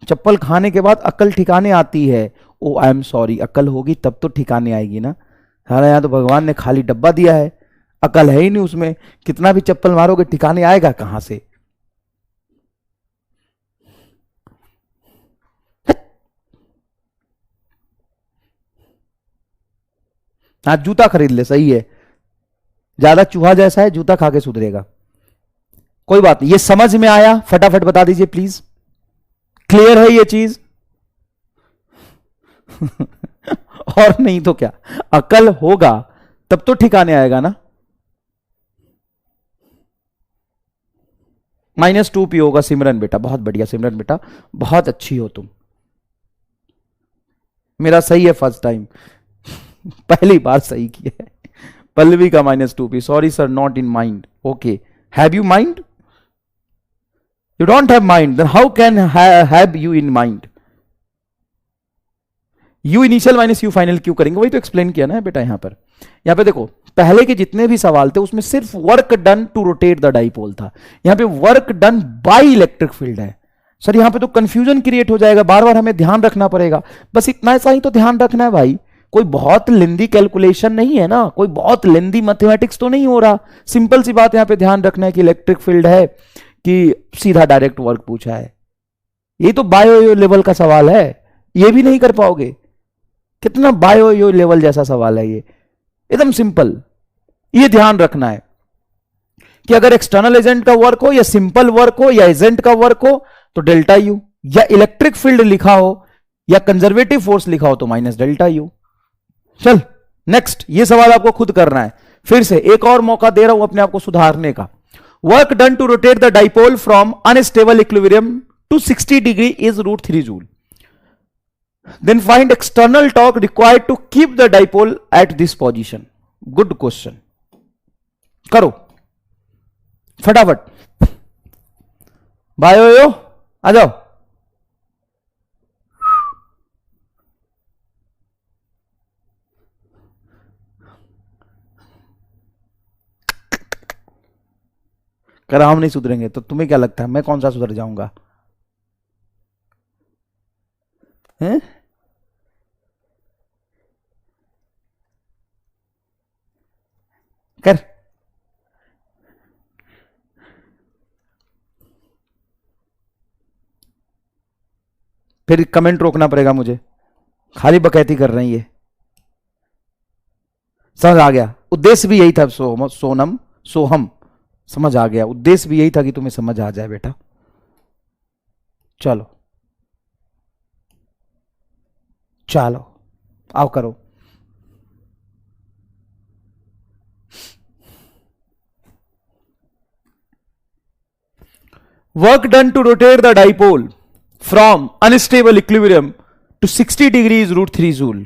Speaker 1: चप्पल खाने के बाद अकल ठिकाने आती है। ओ आई एम सॉरी, अकल होगी तब तो ठिकाने आएगी ना। हमारे यहां तो भगवान ने खाली डब्बा दिया है, अकल है ही नहीं उसमें, कितना भी चप्पल मारोगे ठिकाने आएगा कहां से? आज जूता खरीद ले, सही है, ज्यादा चूहा जैसा है, जूता खा के सुधरेगा। कोई बात नहीं, ये समझ में आया? फटाफट बता दीजिए प्लीज, क्लियर है ये चीज? और नहीं तो क्या, अकल होगा तब तो ठिकाने आएगा ना। -2p होगा सिमरन बेटा, बहुत बढ़िया सिमरन बेटा, बहुत अच्छी हो तुम, मेरा सही है फर्स्ट टाइम, पहली बार सही किया है। पल्लवी का -2p, sorry sir, not in mind. Okay, have you mind? You don't have mind, then how can have you in mind? U initial minus U final क्यों करेंगे, वही तो एक्सप्लेन किया ना बेटा। यहां पे देखो, पहले के जितने भी सवाल थे उसमें सिर्फ work done to rotate the dipole था, यहां पे work done by electric field है। सर यहां पे तो कंफ्यूजन क्रिएट हो जाएगा, बार बार हमें ध्यान रखना पड़ेगा। बस इतना सा ही तो ध्यान रखना है भाई, कोई बहुत लेंदी कैलकुलेशन नहीं है ना, कोई बहुत लेंदी मैथमेटिक्स तो नहीं हो रहा। सिंपल सी बात यहां पे ध्यान रखना है कि इलेक्ट्रिक फील्ड है कि सीधा डायरेक्ट वर्क पूछा है। ये तो बायो लेवल का सवाल है, ये भी नहीं कर पाओगे। कितना बायो लेवल जैसा सवाल है ये, एकदम सिंपल। ये ध्यान रखना है कि अगर एक्सटर्नल एजेंट का वर्क हो या सिंपल वर्क हो या एजेंट का वर्क हो तो डेल्टा यू, या इलेक्ट्रिक फील्ड लिखा हो या कंजर्वेटिव फोर्स लिखा हो तो माइनस डेल्टा यू। चल नेक्स्ट, ये सवाल आपको खुद करना है। फिर से एक और मौका दे रहा हूं अपने आप को सुधारने का। Work done to rotate the dipole from unstable equilibrium to 60 degree is √3 joule. Then find external torque required to keep the dipole at this position. Good question. करो फटाफट, बायो यो आ जाओ। कर हम नहीं सुधरेंगे तो तुम्हें क्या लगता है मैं कौन सा सुधर जाऊंगा? हैं? कर, फिर कमेंट रोकना पड़ेगा मुझे, खाली बकैती कर रही है। समझ आ गया, उद्देश्य भी यही था सोनम सोहम, समझ आ गया, उद्देश्य भी यही था कि तुम्हें समझ आ जाए बेटा। चलो चलो आओ करो। Work done to rotate the dipole from unstable equilibrium to 60 degrees √3 joule.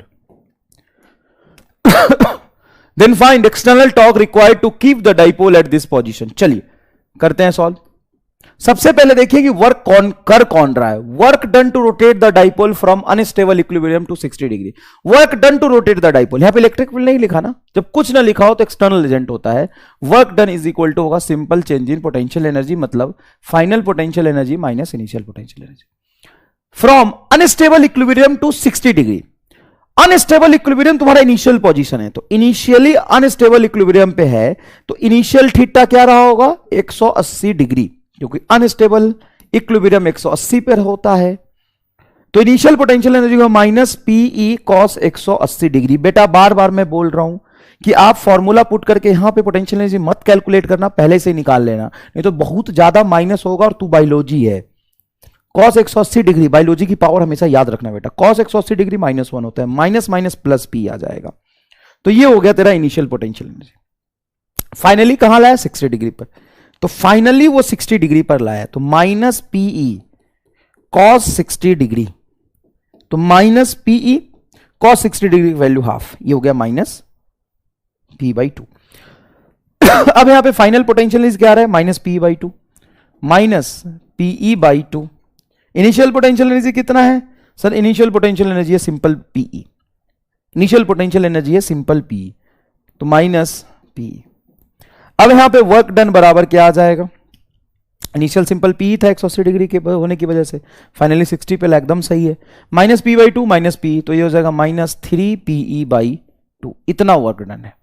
Speaker 1: Then find external torque required to keep the dipole at this position. चलिए करते हैं सॉल्व। सबसे पहले देखिए कि वर्क कौन रहा है। Work done to rotate the dipole from unstable equilibrium to 60 degree. Work done to rotate the dipole, यहां पे इलेक्ट्रिक फील्ड नहीं लिखा ना, जब कुछ ना लिखा हो तो एक्सटर्नल एजेंट होता है। Work done is equal to होगा simple change in potential energy, मतलब final potential energy minus initial potential energy from unstable equilibrium to 60 degree. Unstable equilibrium तुम्हारा इनिशियल पोजीशन है, तो इनिशियली अनस्टेबल इक्विलिब्रियम पे है तो इनिशियल थीटा क्या रहा होगा 180 डिग्री, क्योंकि अनस्टेबल इक्विलिब्रियम 180 पर होता है। तो इनिशियल पोटेंशियल एनर्जी को माइनस पीई कॉस 180 डिग्री। बेटा बार बार मैं बोल रहा हूं कि आप फॉर्मूला पुट करके यहां पे पोटेंशियल एनर्जी मत कैलकुलेट करना, पहले से निकाल लेना, नहीं तो बहुत ज्यादा माइनस होगा। और तू बायोलॉजी है, कॉस 180 डिग्री, बायोलॉजी की पावर हमेशा याद रखना बेटा, कॉस 180 डिग्री -1 होता है, माइनस माइनस प्लस पी आ जाएगा। तो ये हो गया तेरा इनिशियल पोटेंशियल एनर्जी। फाइनली कहां लाया 60 डिग्री पर। तो फाइनली वो 60 डिग्री पर लाया, तो माइनस पीई कॉस 60 डिग्री, तो minus PE cos 60 degree value half, ये हो गया माइनस पी बाई टू। अब यहां पे फाइनल पोटेंशियल इज क्या आ रहा है, minus P by two minus PE by two. Initial potential energy कितना है सर, इनिशियल पोटेंशियल एनर्जी है simple PE, initial potential energy है सिंपल पीई, तो माइनस पीई। अब यहां पे वर्क डन बराबर क्या आ जाएगा, इनिशियल सिंपल पी था 180 डिग्री के होने की वजह से, फाइनली 60 पे एकदम सही है, minus P by two minus P, तो ये हो जाएगा माइनस 3 पीई बाई टू, इतना वर्क डन है।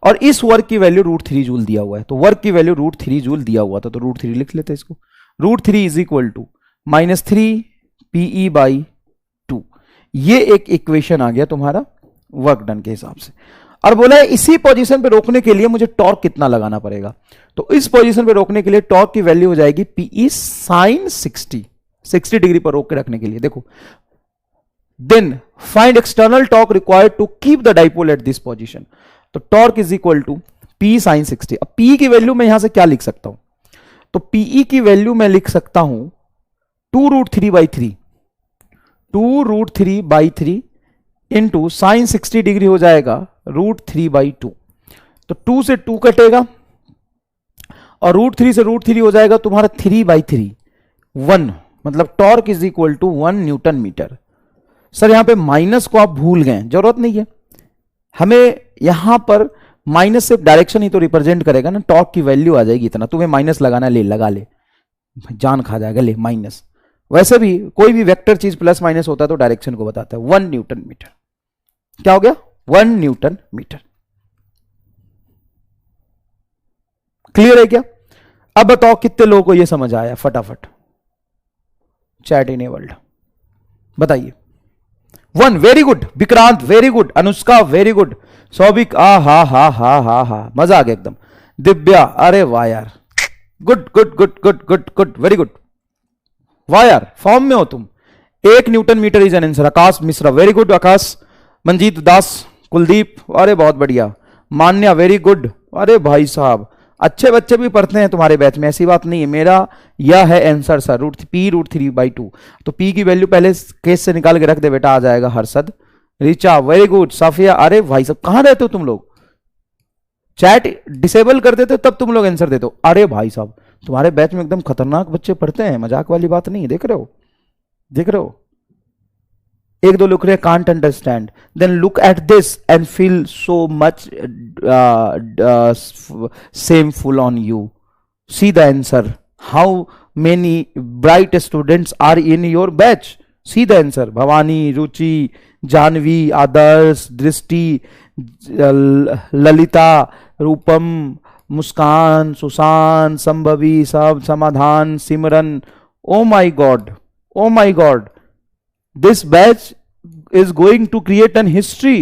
Speaker 1: और इस वर्क की वैल्यू √3 जूल दिया हुआ है, तो वर्क की वैल्यू √3 जूल दिया हुआ था, तो √3 लिख लेते हैं इसको, √3 is equal to minus 3 PE by two. ये एक इक्वेशन आ गया तुम्हारा वर्क डन के हिसाब से। और बोला है इसी पोजीशन पे रोकने के लिए मुझे टॉर्क कितना लगाना पड़ेगा, तो इस पोजीशन पे रोकने के लिए टॉर्क की वैल्यू हो जाएगी पीई साइन 60 डिग्री पर रोक के रखने के लिए। देखो, then find external torque required to keep the dipole at this position, तो torque is equal to P sine 60। अब पी की वैल्यू मैं यहां से क्या लिख सकता हूं, तो पीई की वैल्यू मैं लिख सकता हूं 2√3 by 3, 2√3 by 3 into sine 60 degree हो जाएगा √3 बाई 2, तो 2 से 2 कटेगा और √3 से √3 हो जाएगा तुम्हारा 3 बाई 3, 1, मतलब torque is equal to 1 newton metre. Sir यहां पे माइनस को आप भूल गए, जरूरत नहीं है हमें, यहां पर माइनस से डायरेक्शन ही तो रिप्रेजेंट करेगा ना, टॉर्क की वैल्यू आ जाएगी इतना, तुम्हें माइनस लगाना ले लगा ले, जान खा जाएगा, ले माइनस। वैसे भी कोई भी वेक्टर चीज प्लस माइनस होता है तो डायरेक्शन को बताता है, 1 न्यूटन मीटर, क्या हो गया 1 न्यूटन मीटर। क्लियर है क्या? अब बताओ कितने लोगों को यह समझ आया, फटाफट चैट इनेबल्ड बताइए। 1, very good Vikrant, very good Anushka, very good Saubhik, हा, मजा आ गया एकदम। दिव्या, अरे वाह यार, good good good good good good, very good, वाह यार फॉर्म में हो तुम। 1 newton metre is an answer. Akash Mishra, very good Akash. Manjeet Das, Kuldeep, अरे बहुत बढ़िया। मान्या, वेरी गुड, अरे भाई साहब अच्छे बच्चे भी पढ़ते हैं तुम्हारे बैच में, ऐसी बात नहीं है। मेरा यह है आंसर सर, √3 बाई 2, तो पी की वैल्यू पहले केस से निकाल के रख दे बेटा, आ जाएगा। Harshad, Richa, very good. साफिया, अरे भाई साहब कहां रहते हो तुम लोग, चैट डिसेबल कर देते हो तब तुम लोग आंसर देते हो। अरे भाई साहब तुम्हारे बैच में एकदम खतरनाक बच्चे पढ़ते हैं, मजाक वाली बात नहीं है, देख रहे हो, देख रहे हो। 1-2 लिख रहे can't understand, then look at this and feel so much shameful on you. See the answer. How many bright students are in your batch? See the answer. Bhavani, Ruchi, Janvi, Adarsh, Drishti, Lalita, रूपम, मुस्कान, सुशांत, संभवी, सब, समाधान, सिमरन। Oh my God, oh my God, this batch is going to create an history.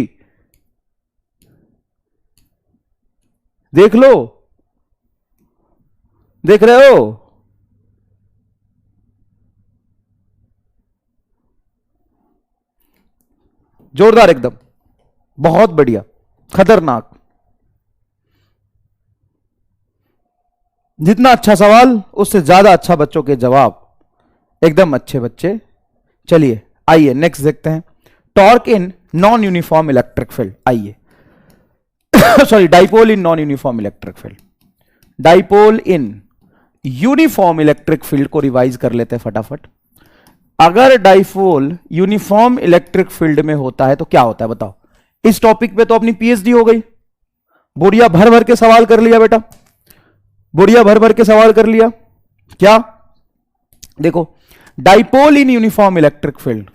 Speaker 1: देख लो, देख रहे हो, जोरदार एकदम, बहुत बढ़िया, खतरनाक। जितना अच्छा सवाल उससे ज्यादा अच्छा बच्चों के जवाब, एकदम अच्छे बच्चे। चलिए आइए नेक्स्ट देखते हैं, torque in non uniform electric field. आइए sorry, dipole in non uniform electric field. Dipole in uniform electric field को रिवाइज कर लेते हैं फटाफट। अगर डाइपोल यूनिफॉर्म इलेक्ट्रिक फील्ड में होता है तो क्या होता है बताओ। इस टॉपिक पे तो अपनी पीएचडी हो गई, बोरिया भर भर के सवाल कर लिया बेटा, बोरिया भर भर के सवाल कर लिया। क्या देखो, dipole in uniform electric field,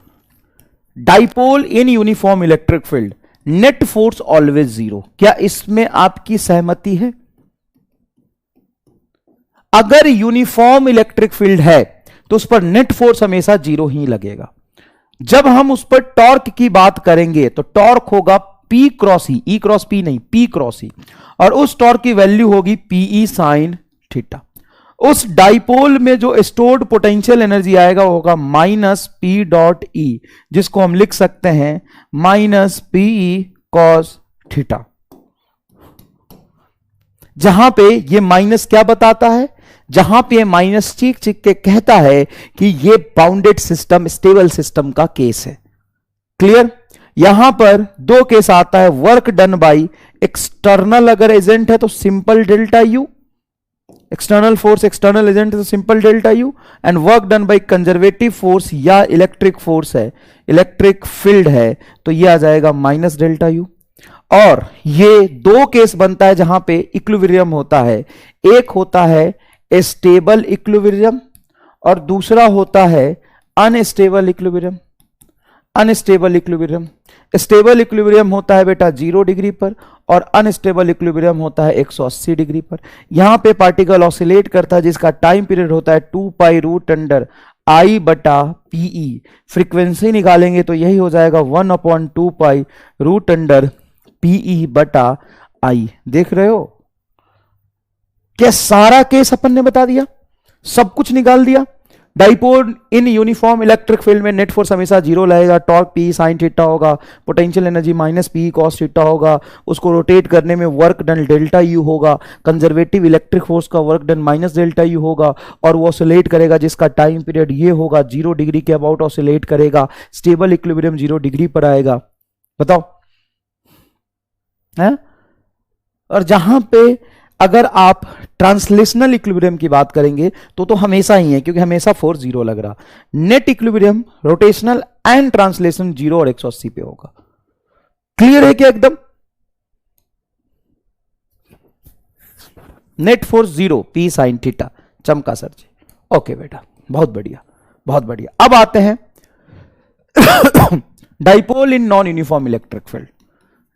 Speaker 1: dipole in uniform electric field, net force always zero. क्या इसमें आपकी सहमति है? अगर यूनिफॉर्म इलेक्ट्रिक फील्ड है तो उस पर नेट फोर्स हमेशा जीरो ही लगेगा। जब हम उस पर टॉर्क की बात करेंगे तो टॉर्क होगा P क्रॉस ई क्रॉस P नहीं, P क्रॉस ई, और उस टॉर्क की वैल्यू होगी PE साइन थीटा। उस डाइपोल में जो स्टोर्ड पोटेंशियल एनर्जी आएगा होगा -P.E, जिसको हम लिख सकते हैं -PE cos थीटा। जहां पे ये माइनस क्या बताता है, जहां पे माइनस चीख चीख के कहता है कि ये बाउंडेड सिस्टम स्टेबल सिस्टम का केस है। क्लियर? यहां पर दो केस आता है, वर्क डन बाई एक्सटर्नल अगर एजेंट है तो simple delta U, external force external agent है तो simple delta U, and work done by conservative force या इलेक्ट्रिक फोर्स है, इलेक्ट्रिक फील्ड है, तो ये आ जाएगा माइनस डेल्टा यू। और ये दो केस बनता है जहां पे इक्विलिब्रियम होता है, एक होता है स्टेबल इक्विलिब्रियम और दूसरा होता है unstable equilibrium. Unstable equilibrium, stable equilibrium होता है बेटा 0 डिग्री पर और अनस्टेबल इक्विलिब्रियम होता है 180 डिग्री पर। यहां पे पार्टिकल ऑसिलेट करता है जिसका टाइम पीरियड होता है 2 पाई रूट अंडर आई बटा पीई। फ्रीक्वेंसी निकालेंगे तो यही हो जाएगा 1/2 पाई रूट अंडर पीई बटा आई। देख रहे हो क्या सारा केस अपन ने बता दिया, सब कुछ निकाल दिया। Dipole in uniform electric field में नेट फोर्स हमेशा 0 लगेगा, टॉर्क पी साइन थीटा होगा, potential energy minus P cos theta होगा, उसको रोटेट करने में वर्क डन डेल्टा यू होगा, कंजर्वेटिव इलेक्ट्रिक फोर्स का work done minus delta U होगा, और वो ऑसिलेट करेगा जिसका टाइम पीरियड ये होगा 0 डिग्री के अबाउट ऑसिलेट करेगा, स्टेबल इक्विलिब्रियम 0 डिग्री पर आएगा। बताओ है? और जहां पे अगर आप ट्रांसलेशनल इक्विलिब्रियम की बात करेंगे तो हमेशा ही है, क्योंकि हमेशा फोर्स 0 लग रहा। Net equilibrium rotational and translation 0 और 180 पे होगा। क्लियर है क्या एकदम? Net force 0 P sine theta. चमका सर जी, ओके बेटा, बहुत बढ़िया बहुत बढ़िया। अब आते हैं dipole in non uniform electric field.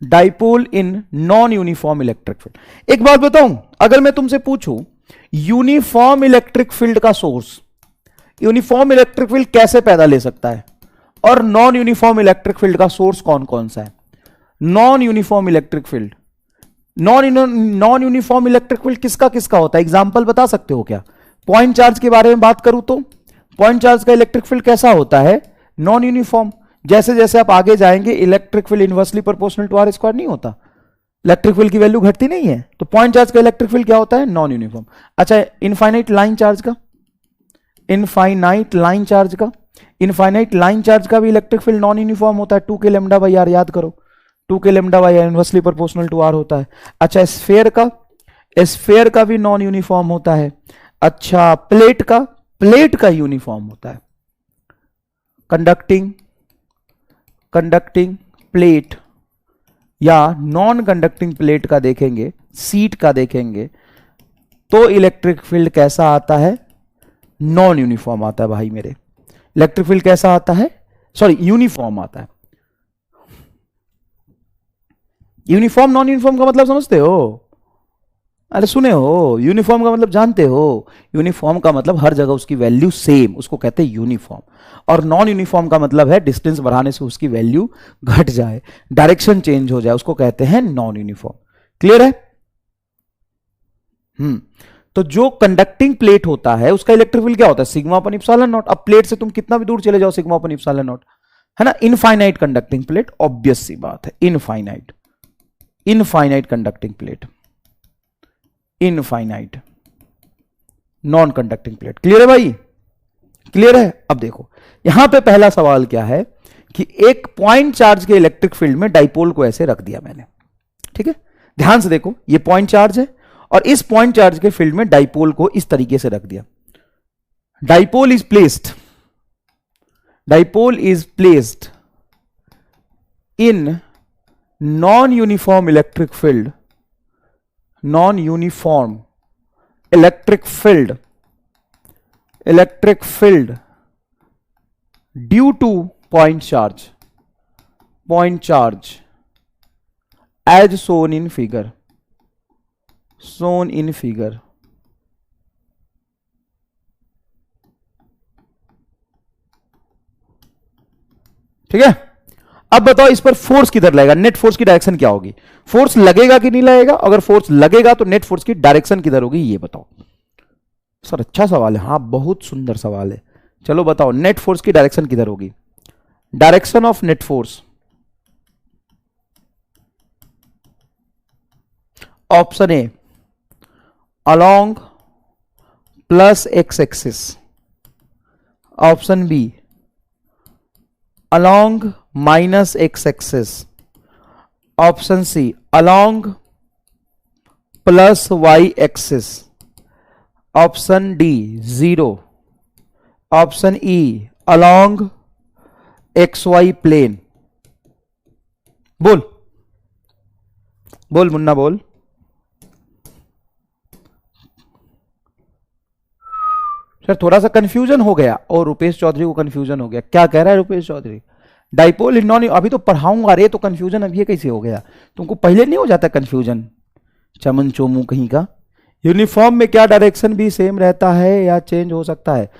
Speaker 1: Dipole in non uniform electric field. एक बात बताऊं, अगर मैं तुमसे पूछूं यूनिफॉर्म इलेक्ट्रिक फील्ड का सोर्स, यूनिफॉर्म इलेक्ट्रिक फील्ड कैसे पैदा ले सकता है, और नॉन यूनिफॉर्म इलेक्ट्रिक फील्ड का सोर्स कौन कौन सा है? Non uniform electric field, non uniform electric field किसका किसका होता है? एग्जांपल बता सकते हो क्या? पॉइंट चार्ज के बारे में बात करूं तो पॉइंट चार्ज का इलेक्ट्रिक फील्ड कैसा होता है? Non uniform. जैसे जैसे आप आगे जाएंगे electric field inversely proportional to R square नहीं होता, इलेक्ट्रिक फील्ड की वैल्यू घटती नहीं है, तो पॉइंट चार्ज का इलेक्ट्रिक फील्ड क्या होता है? Non uniform. अच्छा, इनफाइनाइट लाइन चार्ज का, इनफाइनाइट लाइन चार्ज का, इनफाइनाइट लाइन चार्ज का भी इलेक्ट्रिक फील्ड नॉन यूनिफॉर्म होता है। 2 के लैम्डा बाई आर, याद करो 2 K lambda by R inversely proportional to R होता है। अच्छा, स्फेयर का, स्फेयर का भी नॉन यूनिफॉर्म होता है। अच्छा, प्लेट का, प्लेट का यूनिफॉर्म होता है। कंडक्टिंग, कंडक्टिंग प्लेट या नॉन कंडक्टिंग प्लेट का देखेंगे, सीट का देखेंगे तो इलेक्ट्रिक फील्ड कैसा आता है? नॉन यूनिफॉर्म आता है भाई मेरे। इलेक्ट्रिक फील्ड कैसा आता है? सॉरी, यूनिफॉर्म आता है। यूनिफॉर्म नॉन यूनिफॉर्म का मतलब समझते हो? अरे सुने हो, यूनिफॉर्म का मतलब जानते हो? यूनिफॉर्म का मतलब हर जगह उसकी वैल्यू सेम, उसको कहते हैं यूनिफॉर्म। और नॉन यूनिफॉर्म का मतलब है डिस्टेंस बढ़ाने से उसकी वैल्यू घट जाए, डायरेक्शन चेंज हो जाए, उसको कहते हैं नॉन यूनिफॉर्म। क्लियर है? तो जो कंडक्टिंग प्लेट होता है उसका इलेक्ट्रिक फील्ड क्या होता है? Sigma upon epsilon not. अब प्लेट से तुम कितना भी दूर चले जाओ, सिग्मा अपन इप्सिलॉन नॉट, है ना। इनफाइनाइट कंडक्टिंग प्लेट, ऑब्वियस सी बात है, infinite, infinite conducting plate, infinite non conducting plate. Clear है भाई? क्लियर है? अब देखो यहां पे पहला सवाल क्या है कि एक पॉइंट चार्ज के इलेक्ट्रिक फील्ड में डाइपोल को ऐसे रख दिया मैंने, ठीक है। ध्यान से देखो, ये पॉइंट चार्ज है और इस पॉइंट चार्ज के फील्ड में डाइपोल को इस तरीके से रख दिया। Dipole is placed, dipole is placed in non uniform electric field, non uniform electric field, electric field due to point charge, point charge as shown in figure, shown in figure. ठीक है, अब बताओ इस पर फोर्स किधर लगेगा? नेट फोर्स की डायरेक्शन क्या होगी? फोर्स लगेगा कि नहीं लगेगा? अगर फोर्स लगेगा तो नेट फोर्स की डायरेक्शन किधर होगी, ये बताओ। सर अच्छा सवाल है, हाँ बहुत सुंदर सवाल है। चलो बताओ नेट फोर्स की डायरेक्शन किधर होगी? Direction of net force, option A along plus X axis, option B along minus X axis, option C along plus Y axis, option D 0, option E along X Y plane. बोल बोल मुन्ना बोल। सर थोड़ा सा कंफ्यूजन हो गया, और रुपेश चौधरी को कंफ्यूजन हो गया। क्या कह रहा है Rupesh Chaudhary? Dipole in non, अभी तो पढ़ाऊंगा रे, तो कंफ्यूजन अभी कैसे हो गया? तुमको पहले नहीं हो जाता कंफ्यूजन? चमन चोमू कहीं का। यूनिफॉर्म में क्या डायरेक्शन भी सेम रहता है या चेंज हो सकता है?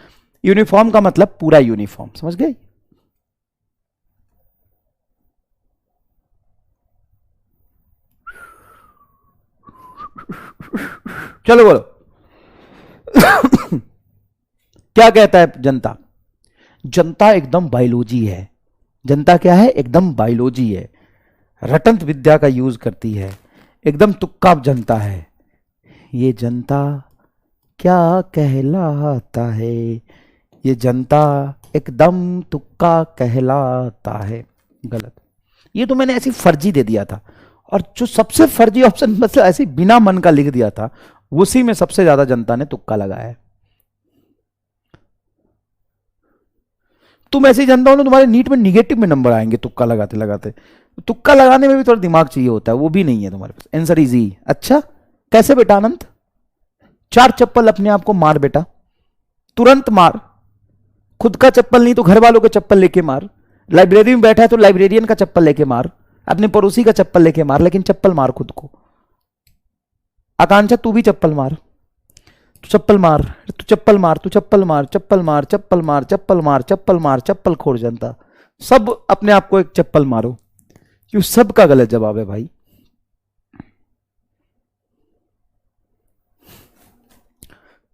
Speaker 1: यूनिफॉर्म का मतलब पूरा यूनिफॉर्म, समझ गए? चलो बोलो। क्या कहता है जनता? जनता एकदम बायोलॉजी है। जनता क्या है? एकदम बायोलॉजी है, रटंत विद्या का यूज करती है, एकदम तुक्का जनता है। ये जनता क्या कहलाता है? ये जनता एकदम तुक्का कहलाता है। गलत। ये तो मैंने ऐसी फर्जी दे दिया था, और जो सबसे फर्जी ऑप्शन मतलब ऐसे बिना मन का लिख दिया था, उसी में सबसे ज्यादा जनता ने तुक्का लगाया है। तुम ऐसे ही जनता हो ना, तुम्हारे नीट में निगेटिव में नंबर आएंगे तुक्का लगाते लगाते। तुक्का लगाने में भी थोड़ा दिमाग चाहिए होता है, वो भी नहीं है तुम्हारे पास। Answer easy. अच्छा कैसे बेटा अनंत? 4 चप्पल अपने आप को मार बेटा, तुरंत मार। खुद का चप्पल नहीं तो घर वालों के चप्पल लेके मार। लाइब्रेरी में बैठा है तो लाइब्रेरियन का चप्पल लेके मार, अपने पड़ोसी का चप्पल लेके मार, लेकिन चप्पल मार खुद को। आकांक्षा तू भी चप्पल मार, तू चप्पल मार, तू चप्पल मार, तू चप्पल मार, चप्पल मार, चप्पल मार, चप्पल मार, चप्पल मार, चप्पल खोर जनता। सब अपने आप को एक चप्पल मारो, क्यों? सबका गलत जवाब है भाई।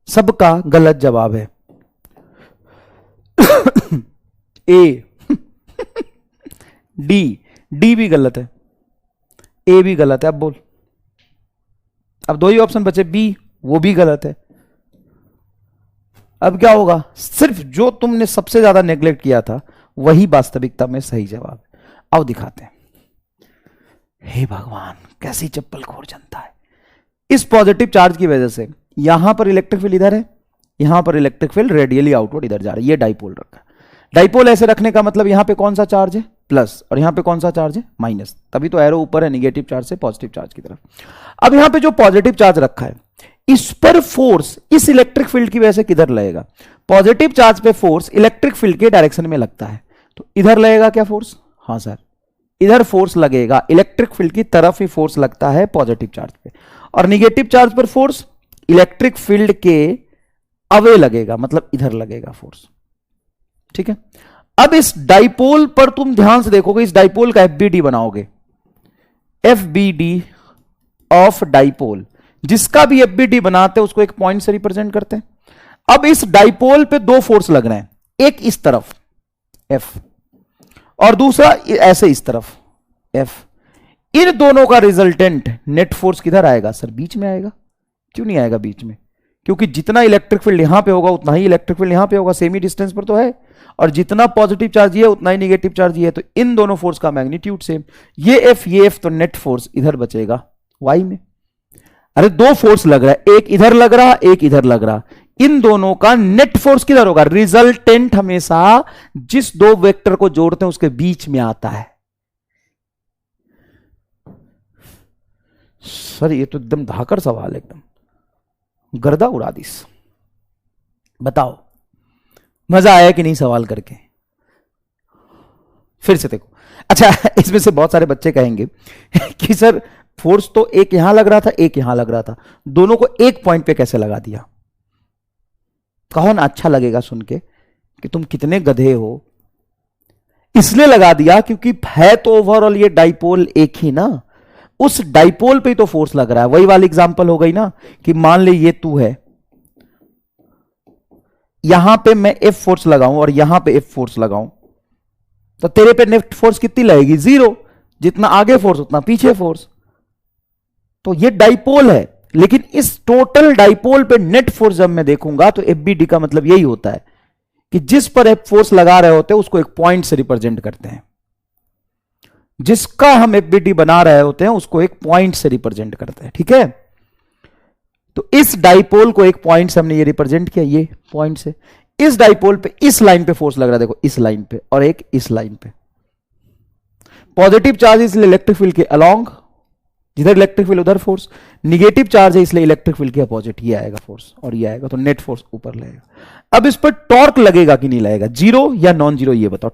Speaker 1: सबका गलत जवाब है। ए डी, डी भी गलत है, ए भी गलत है। अब बोल, अब 2 ही ऑप्शन बचे, बी वो भी गलत है। अब क्या होगा? सिर्फ जो तुमने सबसे ज्यादा नेग्लेक्ट किया था वही वास्तविकता में सही जवाब है। आओ दिखाते हैं। हे भगवान, कैसी चप्पल खोर जनता है। इस पॉजिटिव चार्ज की वजह से यहां पर इलेक्ट्रिक फील्ड इधर है, यहां पर इलेक्ट्रिक फील्ड रेडियली आउटवर्ड इधर जा रहा है। ये डाइपोल रखा है। डाइपोल ऐसे रखने का मतलब यहां पे कौन सा चार्ज है? प्लस, और यहां पे कौन सा चार्ज है? माइनस। तभी तो एरो ऊपर है, निगेटिव चार्ज से पॉजिटिव चार्ज की तरफ। अब यहां पे जो पॉजिटिव चार्ज रखा है, इस पर फोर्स इस इलेक्ट्रिक फील्ड की वजह से किधर लगेगा? पॉजिटिव चार्ज पे फोर्स इलेक्ट्रिक फील्ड के डायरेक्शन में लगता है, तो इधर लगेगा क्या फोर्स? हाँ सर, इधर फोर्स लगेगा। इलेक्ट्रिक फील्ड की तरफ ही फोर्स लगता है पॉजिटिव चार्ज पे, और निगेटिव चार्ज पर फोर्स इलेक्ट्रिक फील्ड के अवे लगेगा, मतलब इधर लगेगा फोर्स। ठीक है। अब इस डाइपोल पर तुम ध्यान से देखोगे, इस डाइपोल का एफबीडी बनाओगे, एफबीडी ऑफ डाइपोल। जिसका भी एफबीडी बनाते हैं उसको एक पॉइंट से रिप्रेजेंट करते हैं। अब इस डाइपोल पे 2 फोर्स लग रहे हैं, एक इस तरफ एफ, और दूसरा ऐसे इस तरफ एफ। इन दोनों का रिजल्टेंट नेट फोर्स किधर आएगा? सर बीच में आएगा। क्यों नहीं आएगा बीच में? क्योंकि जितना इलेक्ट्रिक फील्ड यहां पे होगा उतना ही इलेक्ट्रिक फील्ड यहां पे होगा, सेमी डिस्टेंस पर तो है, और जितना पॉजिटिव चार्ज है उतना ही नेगेटिव चार्ज है, तो इन दोनों फोर्स का मैग्नीट्यूड सेम। ये एफ, तो नेट फोर्स इधर बचेगा वाई में। अरे 2 फोर्स लग रहा है, एक इधर लग रहा, एक इधर लग रहा, इन दोनों का नेट फोर्स किधर होगा? रिजल्टेंट हमेशा जिस 2 वेक्टर को जोड़ते हैं उसके बीच में आता है। सर ये तो एकदम धाकर सवाल है, एकदम गर्दा उड़ा दिस। बताओ मजा आया कि नहीं सवाल करके? फिर से देखो। अच्छा इसमें से बहुत सारे बच्चे कहेंगे कि सर फोर्स तो एक यहां लग रहा था, एक यहां लग रहा था, दोनों को एक पॉइंट पे कैसे लगा दिया? कहो ना, अच्छा लगेगा सुन के कि तुम कितने गधे हो। इसलिए लगा दिया क्योंकि है तो ओवरऑल ये डाइपोल एक ही ना, उस डाइपोल पे तो फोर्स लग रहा है। वही वाली एग्जांपल हो गई ना कि मान ले ये तू है, यहां पे मैं एफ फोर्स लगाऊं और यहां पे एफ फोर्स लगाऊं, तो तेरे पे नेट फोर्स कितनी लगेगी? 0। जितना आगे फोर्स उतना पीछे फोर्स। तो ये डाइपोल है, लेकिन इस टोटल डाइपोल पे नेट फोर्स जब मैं देखूंगा तो एफबीडी का मतलब यही होता है कि जिस पर एफ फोर्स लगा रहे होते हैं उसको एक पॉइंट से रिप्रेजेंट करते हैं, जिसका हम एफबीडी बना रहे होते हैं उसको एक पॉइंट से रिप्रेजेंट करते हैं, ठीक है। तो इस डाइपोल को एक पॉइंट से हमने ये रिप्रेजेंट किया, ये पॉइंट से। इस डाइपोल पे इस लाइन पे फोर्स लग रहा है, देखो इस लाइन पे, और एक इस लाइन पे। पॉजिटिव चार्ज है इसलिए इलेक्ट्रिक फील्ड के अलोंग, जिधर इलेक्ट्रिक फील्ड उधर फोर्स। निगेटिव चार्ज है इसलिए इलेक्ट्रिक फील्ड के अपोजिट, ये आएगा फोर्स और ये आएगा, तो नेट फोर्स ऊपर लगेगा। अब इस पर टॉर्क लगेगा कि नहीं लगेगा, जीरो या नॉन जीरो, ये बताओ।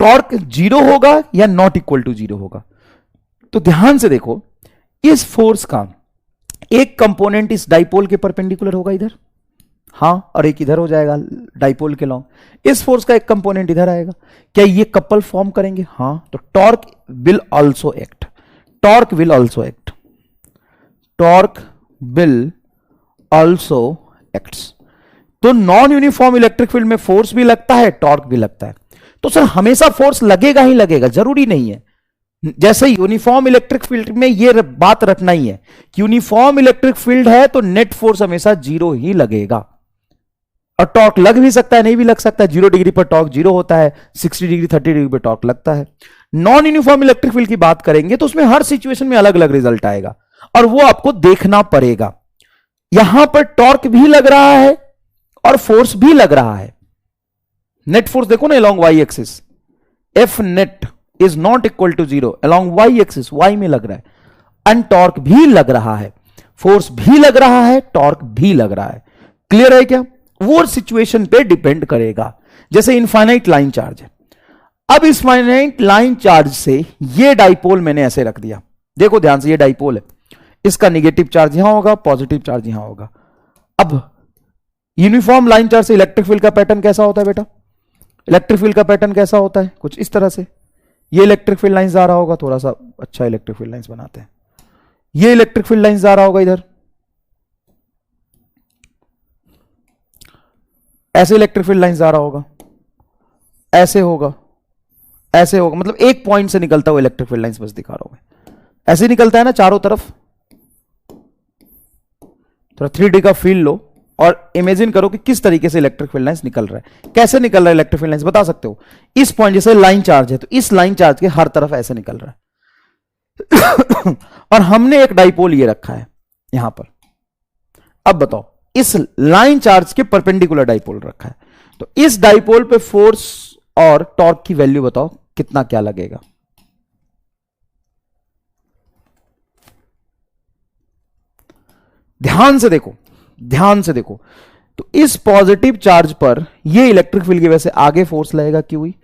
Speaker 1: टॉर्क जीरो होगा या नॉट इक्वल टू जीरो होगा? तो ध्यान से देखो, इस फोर्स का एक कंपोनेंट इस डाइपोल के परपेंडिकुलर होगा इधर, हां, और एक इधर हो जाएगा डाइपोल के लॉन्ग। इस फोर्स का एक कंपोनेंट इधर आएगा, क्या ये कपल फॉर्म करेंगे? हां, तो torque will also act, torque will also act, torque will also acts. तो नॉन यूनिफॉर्म इलेक्ट्रिक फील्ड में फोर्स भी लगता है, टॉर्क भी लगता है। तो सर हमेशा फोर्स लगेगा ही लगेगा? जरूरी नहीं है। जैसे यूनिफॉर्म इलेक्ट्रिक फील्ड में यह बात रखना ही है कि यूनिफॉर्म इलेक्ट्रिक फील्ड है तो नेट फोर्स हमेशा जीरो ही लगेगा, और टॉर्क लग भी सकता है, नहीं भी लग सकता है। 0 डिग्री पर टॉर्क जीरो होता है, 60 डिग्री 30 डिग्री पर टॉर्क लगता है। नॉन यूनिफॉर्म इलेक्ट्रिक फील्ड की बात करेंगे तो उसमें हर सिचुएशन में अलग अलग रिजल्ट आएगा, और वो आपको देखना पड़ेगा। यहां पर टॉर्क भी लग रहा है और फोर्स भी लग रहा है। नेट फोर्स देखो ना along Y axis, F net is not equal to zero along Y axis, Y में लग रहा है। एंड टॉर्क भी लग रहा है, फोर्स भी लग रहा है, टॉर्क भी लग रहा है। क्लियर है क्या? वो सिचुएशन पे डिपेंड करेगा। जैसे इनफाइनाइट लाइन चार्ज है, अब इस इनफाइनाइट लाइन चार्ज से ये डाइपोल मैंने ऐसे रख दिया, देखो ध्यान से, ये डाइपोल है, इसका निगेटिव चार्ज यहां होगा, पॉजिटिव चार्ज यहां होगा। अब यूनिफॉर्म लाइन चार्ज से इलेक्ट्रिक फील्ड का पैटर्न कैसा होता है बेटा? इलेक्ट्रिक फील्ड का पैटर्न कैसा होता है? कुछ इस तरह से। ये इलेक्ट्रिक फील्ड लाइंस आ रहा होगा, थोड़ा सा अच्छा इलेक्ट्रिक फील्ड लाइंस बनाते हैं। ये इलेक्ट्रिक फील्ड लाइंस आ रहा होगा इधर, ऐसे इलेक्ट्रिक फील्ड लाइंस आ रहा होगा, ऐसे होगा, ऐसे होगा, मतलब एक पॉइंट से निकलता हुआ इलेक्ट्रिक फील्ड लाइंस बस दिखा रहा हूं मैं। ऐसे निकलता है ना चारों तरफ। थोड़ा 3D का फील लो और इमेजिन करो कि किस तरीके से इलेक्ट्रिक फील्ड लाइंस निकल रहा है। कैसे निकल रहा है इलेक्ट्रिक फील्ड लाइंस, बता सकते हो? इस पॉइंट, जैसे लाइन चार्ज है तो इस लाइन चार्ज के हर तरफ ऐसे निकल रहा है और हमने एक डाइपोल ये रखा है यहां पर। अब बताओ, इस लाइन चार्ज के परपेंडिकुलर डाइपोल रखा है, तो इस डाइपोल पे फोर्स और टॉर्क की वैल्यू बताओ कितना क्या लगेगा? ध्यान से देखो, ध्यान से देखो। तो इस पॉजिटिव चार्ज पर ये इलेक्ट्रिक फील्ड की वजह से आगे फोर्स लगेगा क्यू ई,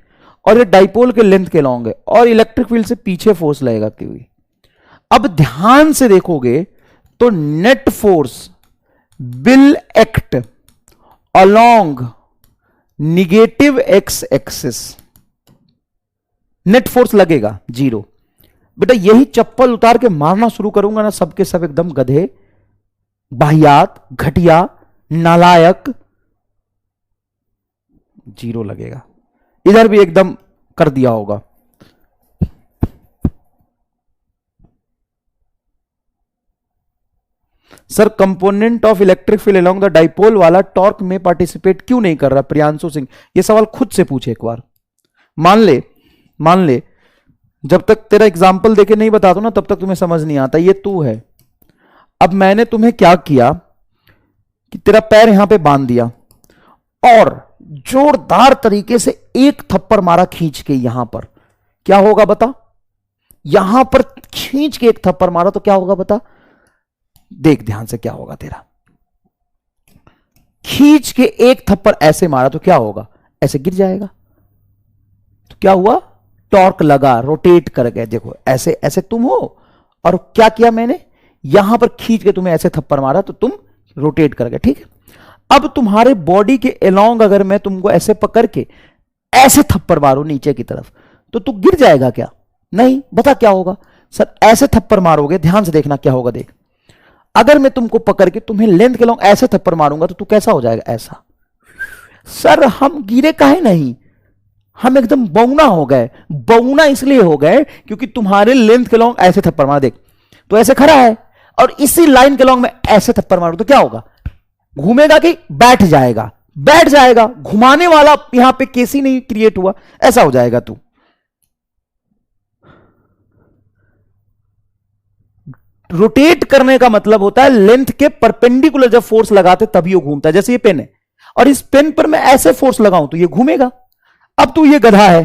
Speaker 1: और ये डाइपोल के लेंथ के लॉन्ग है, और इलेक्ट्रिक फील्ड से पीछे फोर्स लगेगा क्यू ई। अब ध्यान से देखोगे तो net force will act along negative x axis. Net force लगेगा जीरो। बेटा यही चप्पल उतार के मारना शुरू करूंगा ना, सबके सब एकदम गधे, बाहियात, घटिया, नालायक, जीरो लगेगा। इधर भी एकदम कर दिया होगा। Sir component of electric field along the dipole वाला टॉर्क में पार्टिसिपेट क्यों नहीं कर रहा? प्रियांशु सिंह ये सवाल खुद से पूछे एक बार। मान ले जब तक तेरा एग्जाम्पल देके नहीं बता दो ना तब तक तुम्हें समझ नहीं आता। ये तू है, अब मैंने तुम्हें क्या किया कि तेरा पैर यहां पे बांध दिया और जोरदार तरीके से एक थप्पड़ मारा खींच के। यहां पर क्या होगा बता? यहां पर खींच के एक थप्पड़ मारा तो क्या होगा बता? देख ध्यान से क्या होगा तेरा। खींच के एक थप्पड़ ऐसे मारा तो क्या होगा? ऐसे गिर जाएगा। तो क्या हुआ? टॉर्क लगा, रोटेट कर गए। देखो ऐसे ऐसे तुम हो, और क्या किया मैंने? यहां पर खींच के तुम्हें ऐसे थप्पड़ मारा तो तुम रोटेट कर गए। ठीक है, अब तुम्हारे बॉडी के अलोंग अगर मैं तुमको ऐसे पकड़ के ऐसे थप्पड़ मारू नीचे की तरफ तो तू गिर जाएगा क्या? नहीं। बता क्या होगा? सर ऐसे थप्पड़ मारोगे, ध्यान से देखना क्या होगा। देख, अगर मैं तुमको पकड़ के तुम्हें लेंथ के अलोंग ऐसे थप्पड़ मारूंगा तो तू कैसा हो जाएगा? ऐसा। सर हम गिरे काहे नहीं, हम एकदम बौना हो गए। बौना इसलिए हो गए क्योंकि तुम्हारे लेंथ के अलोंग ऐसे थप्पड़ मारा। देख तो ऐसे खड़ा है और इसी लाइन के लॉन्ग में ऐसे थप्पड़ मारूं तो क्या होगा? घूमेगा कि बैठ जाएगा? बैठ जाएगा। घुमाने वाला यहां पे केस ही नहीं क्रिएट हुआ, ऐसा हो जाएगा तू। रोटेट करने का मतलब होता है लेंथ के परपेंडिकुलर जब फोर्स लगाते तभी वो घूमता है। जैसे ये पेन है और इस पेन पर मैं ऐसे फोर्स लगाऊं तो ये घूमेगा। अब तू ये गधा है,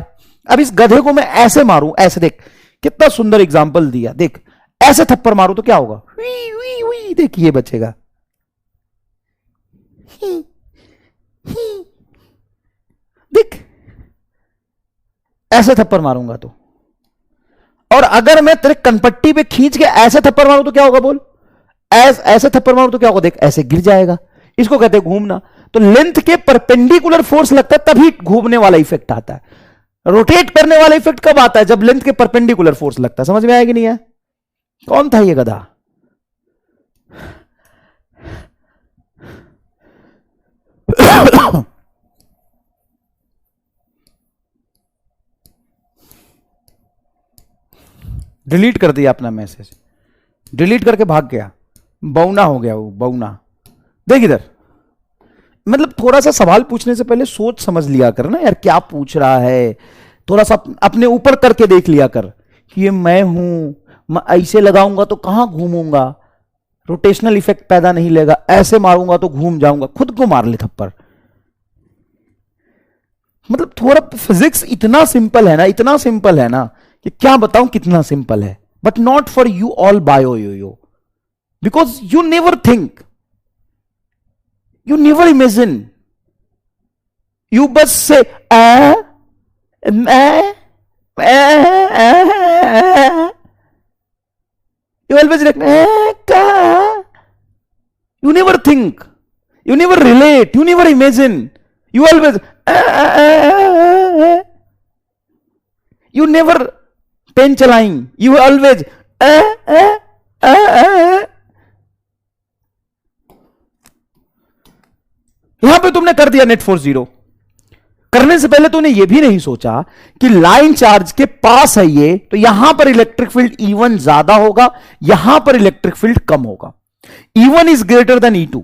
Speaker 1: अब इस गधे को मैं ऐसे मारूं, ऐसे देख कितना सुंदर एग्जांपल दिया, देख ऐसे थप्पड़ मारूं तो क्या होगा? वी वी वी, देख ये बचेगा। देख ऐसे थप्पड़ मारूंगा तो, और अगर मैं तेरे कनपट्टी पे खींच के ऐसे थप्पड़ मारूं तो क्या होगा बोल? ऐसे थप्पड़ मारूं तो क्या होगा? देख ऐसे गिर जाएगा। इसको कहते हैं घूमना। तो लेंथ के परपेंडिकुलर फोर्स लगता है तभी घूमने वाला इफेक्ट आता है। रोटेट करने वाला इफेक्ट कब आता है? जब लेंथ के परपेंडिकुलर फोर्स लगता है। समझ में आएगी नहीं है? कौन था ये गधा? डिलीट कर दिया अपना मैसेज, डिलीट करके भाग गया, बौना हो गया वो, बौना। देख इधर, मतलब थोड़ा सा सवाल पूछने से पहले सोच समझ लिया कर ना यार, क्या पूछ रहा है। थोड़ा सा अपने ऊपर करके देख लिया कर कि ये मैं हूं, मैं ऐसे लगाऊंगा तो कहां घूमूंगा, रोटेशनल इफेक्ट पैदा नहीं लेगा, ऐसे मारूंगा तो घूम जाऊंगा। खुद को मार ले थप्पड़। मतलब थोड़ा फिजिक्स इतना सिंपल है ना, इतना सिंपल है ना कि क्या बताऊं कितना सिंपल है, but not for you all bio yo, because you never think, you never imagine, you बस से you always like you never think, you never relate, you never imagine, you always you never pen चलाएं, you always यहां पे तुमने कर दिया नेट फोर्स 0। करने से पहले तूने यह भी नहीं सोचा कि लाइन चार्ज के पास है ये, तो यहां पर इलेक्ट्रिक फील्ड E1 ज्यादा होगा, यहां पर इलेक्ट्रिक फील्ड कम होगा। E1 is greater than E2।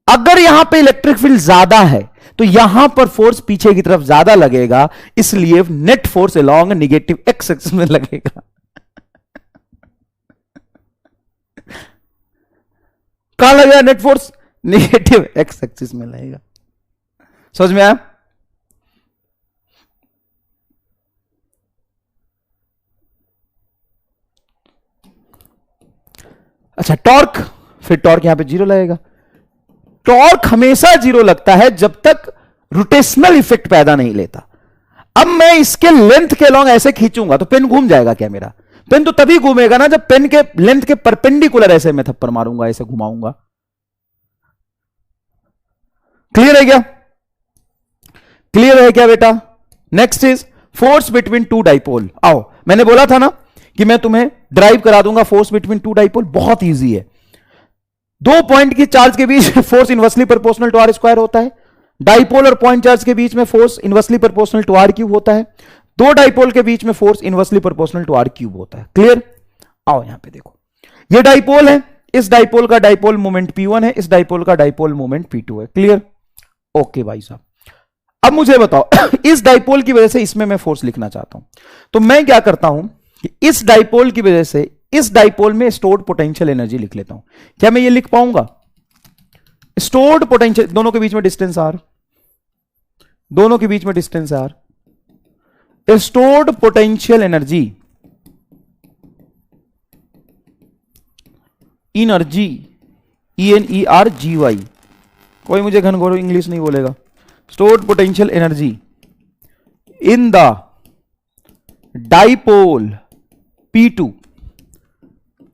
Speaker 1: अगर यहां पे इलेक्ट्रिक फील्ड ज्यादा है तो यहां पर फोर्स पीछे की तरफ ज्यादा लगेगा, इसलिए net force along negative x axis में लगेगा। कहां लगेगा net force? Negative x axis में लगेगा। समझ में आया? अच्छा, टॉर्क, फिर टॉर्क यहां पे 0 लगेगा। टॉर्क हमेशा 0 लगता है जब तक रोटेशनल इफेक्ट पैदा नहीं लेता। अब मैं इसके लेंथ के लॉन्ग ऐसे खींचूंगा तो पेन घूम जाएगा क्या मेरा? पेन तो तभी घूमेगा ना जब पेन के लेंथ के परपेंडिकुलर ऐसे मैं थप्पड़ मारूंगा, ऐसे घुमाऊंगा। क्लियर है क्या? क्लियर है क्या बेटा? Next is force between two dipole. आओ, मैंने बोला था ना कि मैं तुम्हें ड्राइव करा दूंगा फोर्स बिटवीन टू डाइपोल। बहुत इजी है। दो पॉइंट की चार्ज के बीच force inversely proportional to R square होता है। डाइपोल और पॉइंट चार्ज के बीच में force inversely proportional to R cube होता है। दो डाइपोल के बीच में force inversely proportional to R cube होता है। क्लियर? आओ यहां पे देखो, ये डाइपोल है, इस डाइपोल का डाइपोल मोमेंट P1 है, इस डाइपोल का डाइपोल मोमेंट P2 है। क्लियर? ओके भाई साहब, अब मुझे बताओ इस डाइपोल की वजह से इसमें मैं फोर्स लिखना चाहता हूं, तो मैं क्या करता हूं कि इस डाइपोल की वजह से इस डाइपोल में स्टोर्ड पोटेंशियल एनर्जी लिख लेता हूं। क्या मैं ये लिख पाऊंगा? स्टोर्ड पोटेंशियल, दोनों के बीच में डिस्टेंस आर, दोनों के बीच में distance R, stored potential energy, energy, ENERGY, कोई मुझे घनघोर इंग्लिश नहीं बोलेगा। Stored potential energy in the dipole P2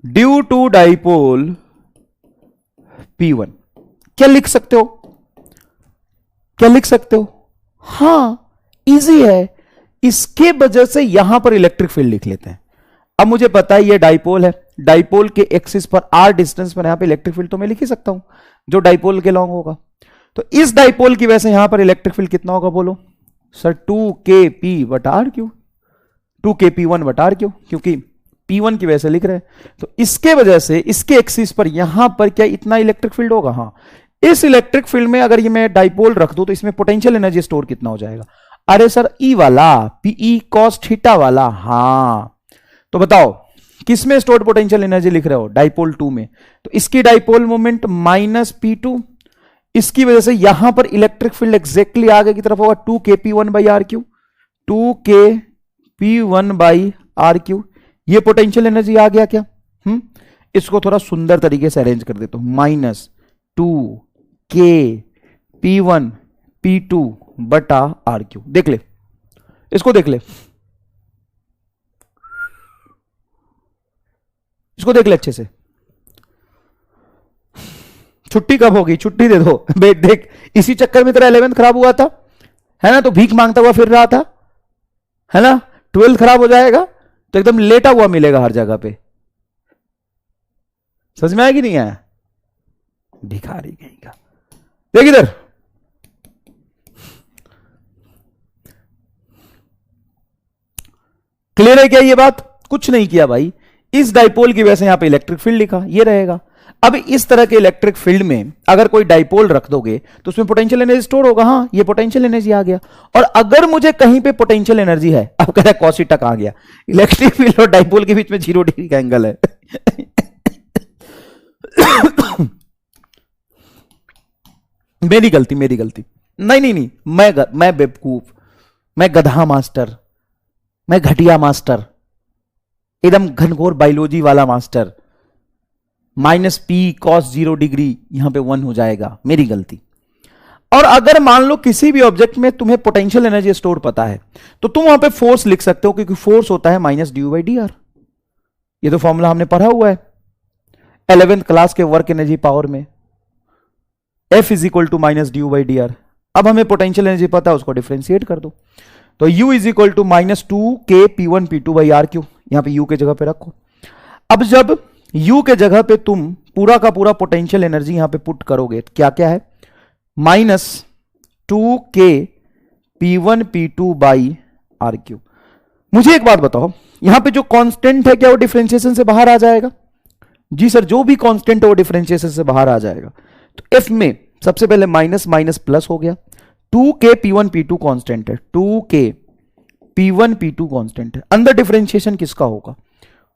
Speaker 1: due to dipole P1। क्या लिख सकते हो? क्या लिख सकते हो? हां, इजी है। इसके वजह से यहां पर इलेक्ट्रिक फील्ड लिख लेते हैं। अब मुझे पता है ये डाइपोल है, डाइपोल के एक्सिस पर r डिस्टेंस पर यहां पे इलेक्ट्रिक फील्ड तो मैं लिख ही सकता हूं जो डाइपोल के लॉन्ग होगा। तो इस डाइपोल की वजह से यहां पर इलेक्ट्रिक फील्ड कितना होगा बोलो sir? 2kp/r Q, 2kp1/r Q, क्योंकि P1 की वजह से लिख रहे हैं। तो इसके वजह से इसके एक्सिस पर यहां पर क्या इतना इलेक्ट्रिक फील्ड होगा? हाँ। इस इलेक्ट्रिक फील्ड में अगर ये मैं डाइपोल रख दूं तो इसमें पोटेंशियल एनर्जी स्टोर कितना हो जाएगा? अरे सर ई वाला, पीई कॉस थीटा वाला। हां, तो बताओ किस में स्टोर्ड पोटेंशियल एनर्जी लिख रहे हो? डाइपोल 2 में। तो इसकी डाइपोल मोमेंट माइनस P2, इसकी वजह से यहां पर इलेक्ट्रिक फील्ड एग्जैक्टली आगे की तरफ होगा 2kp1/r3, 2kp1/r3। ये पोटेंशियल एनर्जी आ गया क्या? इसको थोड़ा सुंदर तरीके से अरेंज कर देता हूं, -2kp1p2/r3। देख ले, इसको देख ले, इसको देख ले अच्छे से। छुट्टी कब होगी? छुट्टी दे दो। बेट देख, इसी चक्कर में तेरा 11th खराब हुआ था, है ना? तो भीख मांगता हुआ फिर रहा था, है ना? 12th खराब हो जाएगा तो एकदम लेटा हुआ मिलेगा हर जगह पे। समझ में आया कि नहीं आया? भिखारी कहीं का। देख इधर, क्लियर है क्या ये बात? कुछ नहीं किया भाई, इस डाइपोल की वजह से यहां पे इलेक्ट्रिक फील्ड लिखा, ये रहेगा। अब इस तरह के इलेक्ट्रिक फील्ड में अगर कोई डाइपोल रख दोगे तो उसमें पोटेंशियल एनर्जी स्टोर होगा। हाँ, ये पोटेंशियल एनर्जी आ गया। और अगर मुझे कहीं पे पोटेंशियल एनर्जी है, अब कह रहा है कॉस थीटा कहां गया? इलेक्ट्रिक फील्ड और डाइपोल के बीच में 0 डिग्री का एंगल है। मेरी गलती, मेरी गलती। नहीं नहीं नहीं, मैं बेवकूफ, मैं गधा मास्टर, मैं घटिया मास्टर, एकदम घनघोर बायोलॉजी वाला मास्टर। -p cos 0 डिग्री यहां पे 1 हो जाएगा, मेरी गलती। और अगर मान लो किसी भी ऑब्जेक्ट में तुम्हें पोटेंशियल एनर्जी स्टोर पता है तो तुम वहां पे फोर्स लिख सकते हो, क्योंकि फोर्स होता है -du/dr। ये तो फॉर्मूला हमने पढ़ा हुआ है 11th क्लास के वर्क एनर्जी पावर में, F is equal to -du/dr। अब हमें पोटेंशियल एनर्जी पता है, उसको डिफरेंशिएट कर दो, तो U is equal to -2kp1p2/r3। यहां पे U के जगह पे रखो। अब जब U के जगह पे तुम पूरा का पूरा पोटेंशियल एनर्जी यहां पे पुट करोगे तो क्या क्या है? -2kp1p2/r3। मुझे एक बात बताओ, यहां पे जो कांस्टेंट है क्या वो डिफरेंशिएशन से बाहर आ जाएगा? जी सर, जो भी कांस्टेंट है वो डिफरेंशिएशन से बाहर आ जाएगा। तो F में सबसे पहले माइनस माइनस प्लस हो गया, 2kp1p2 कांस्टेंट है, 2kp1p2 कांस्टेंट है। अंदर डिफरेंशिएशन किसका होगा?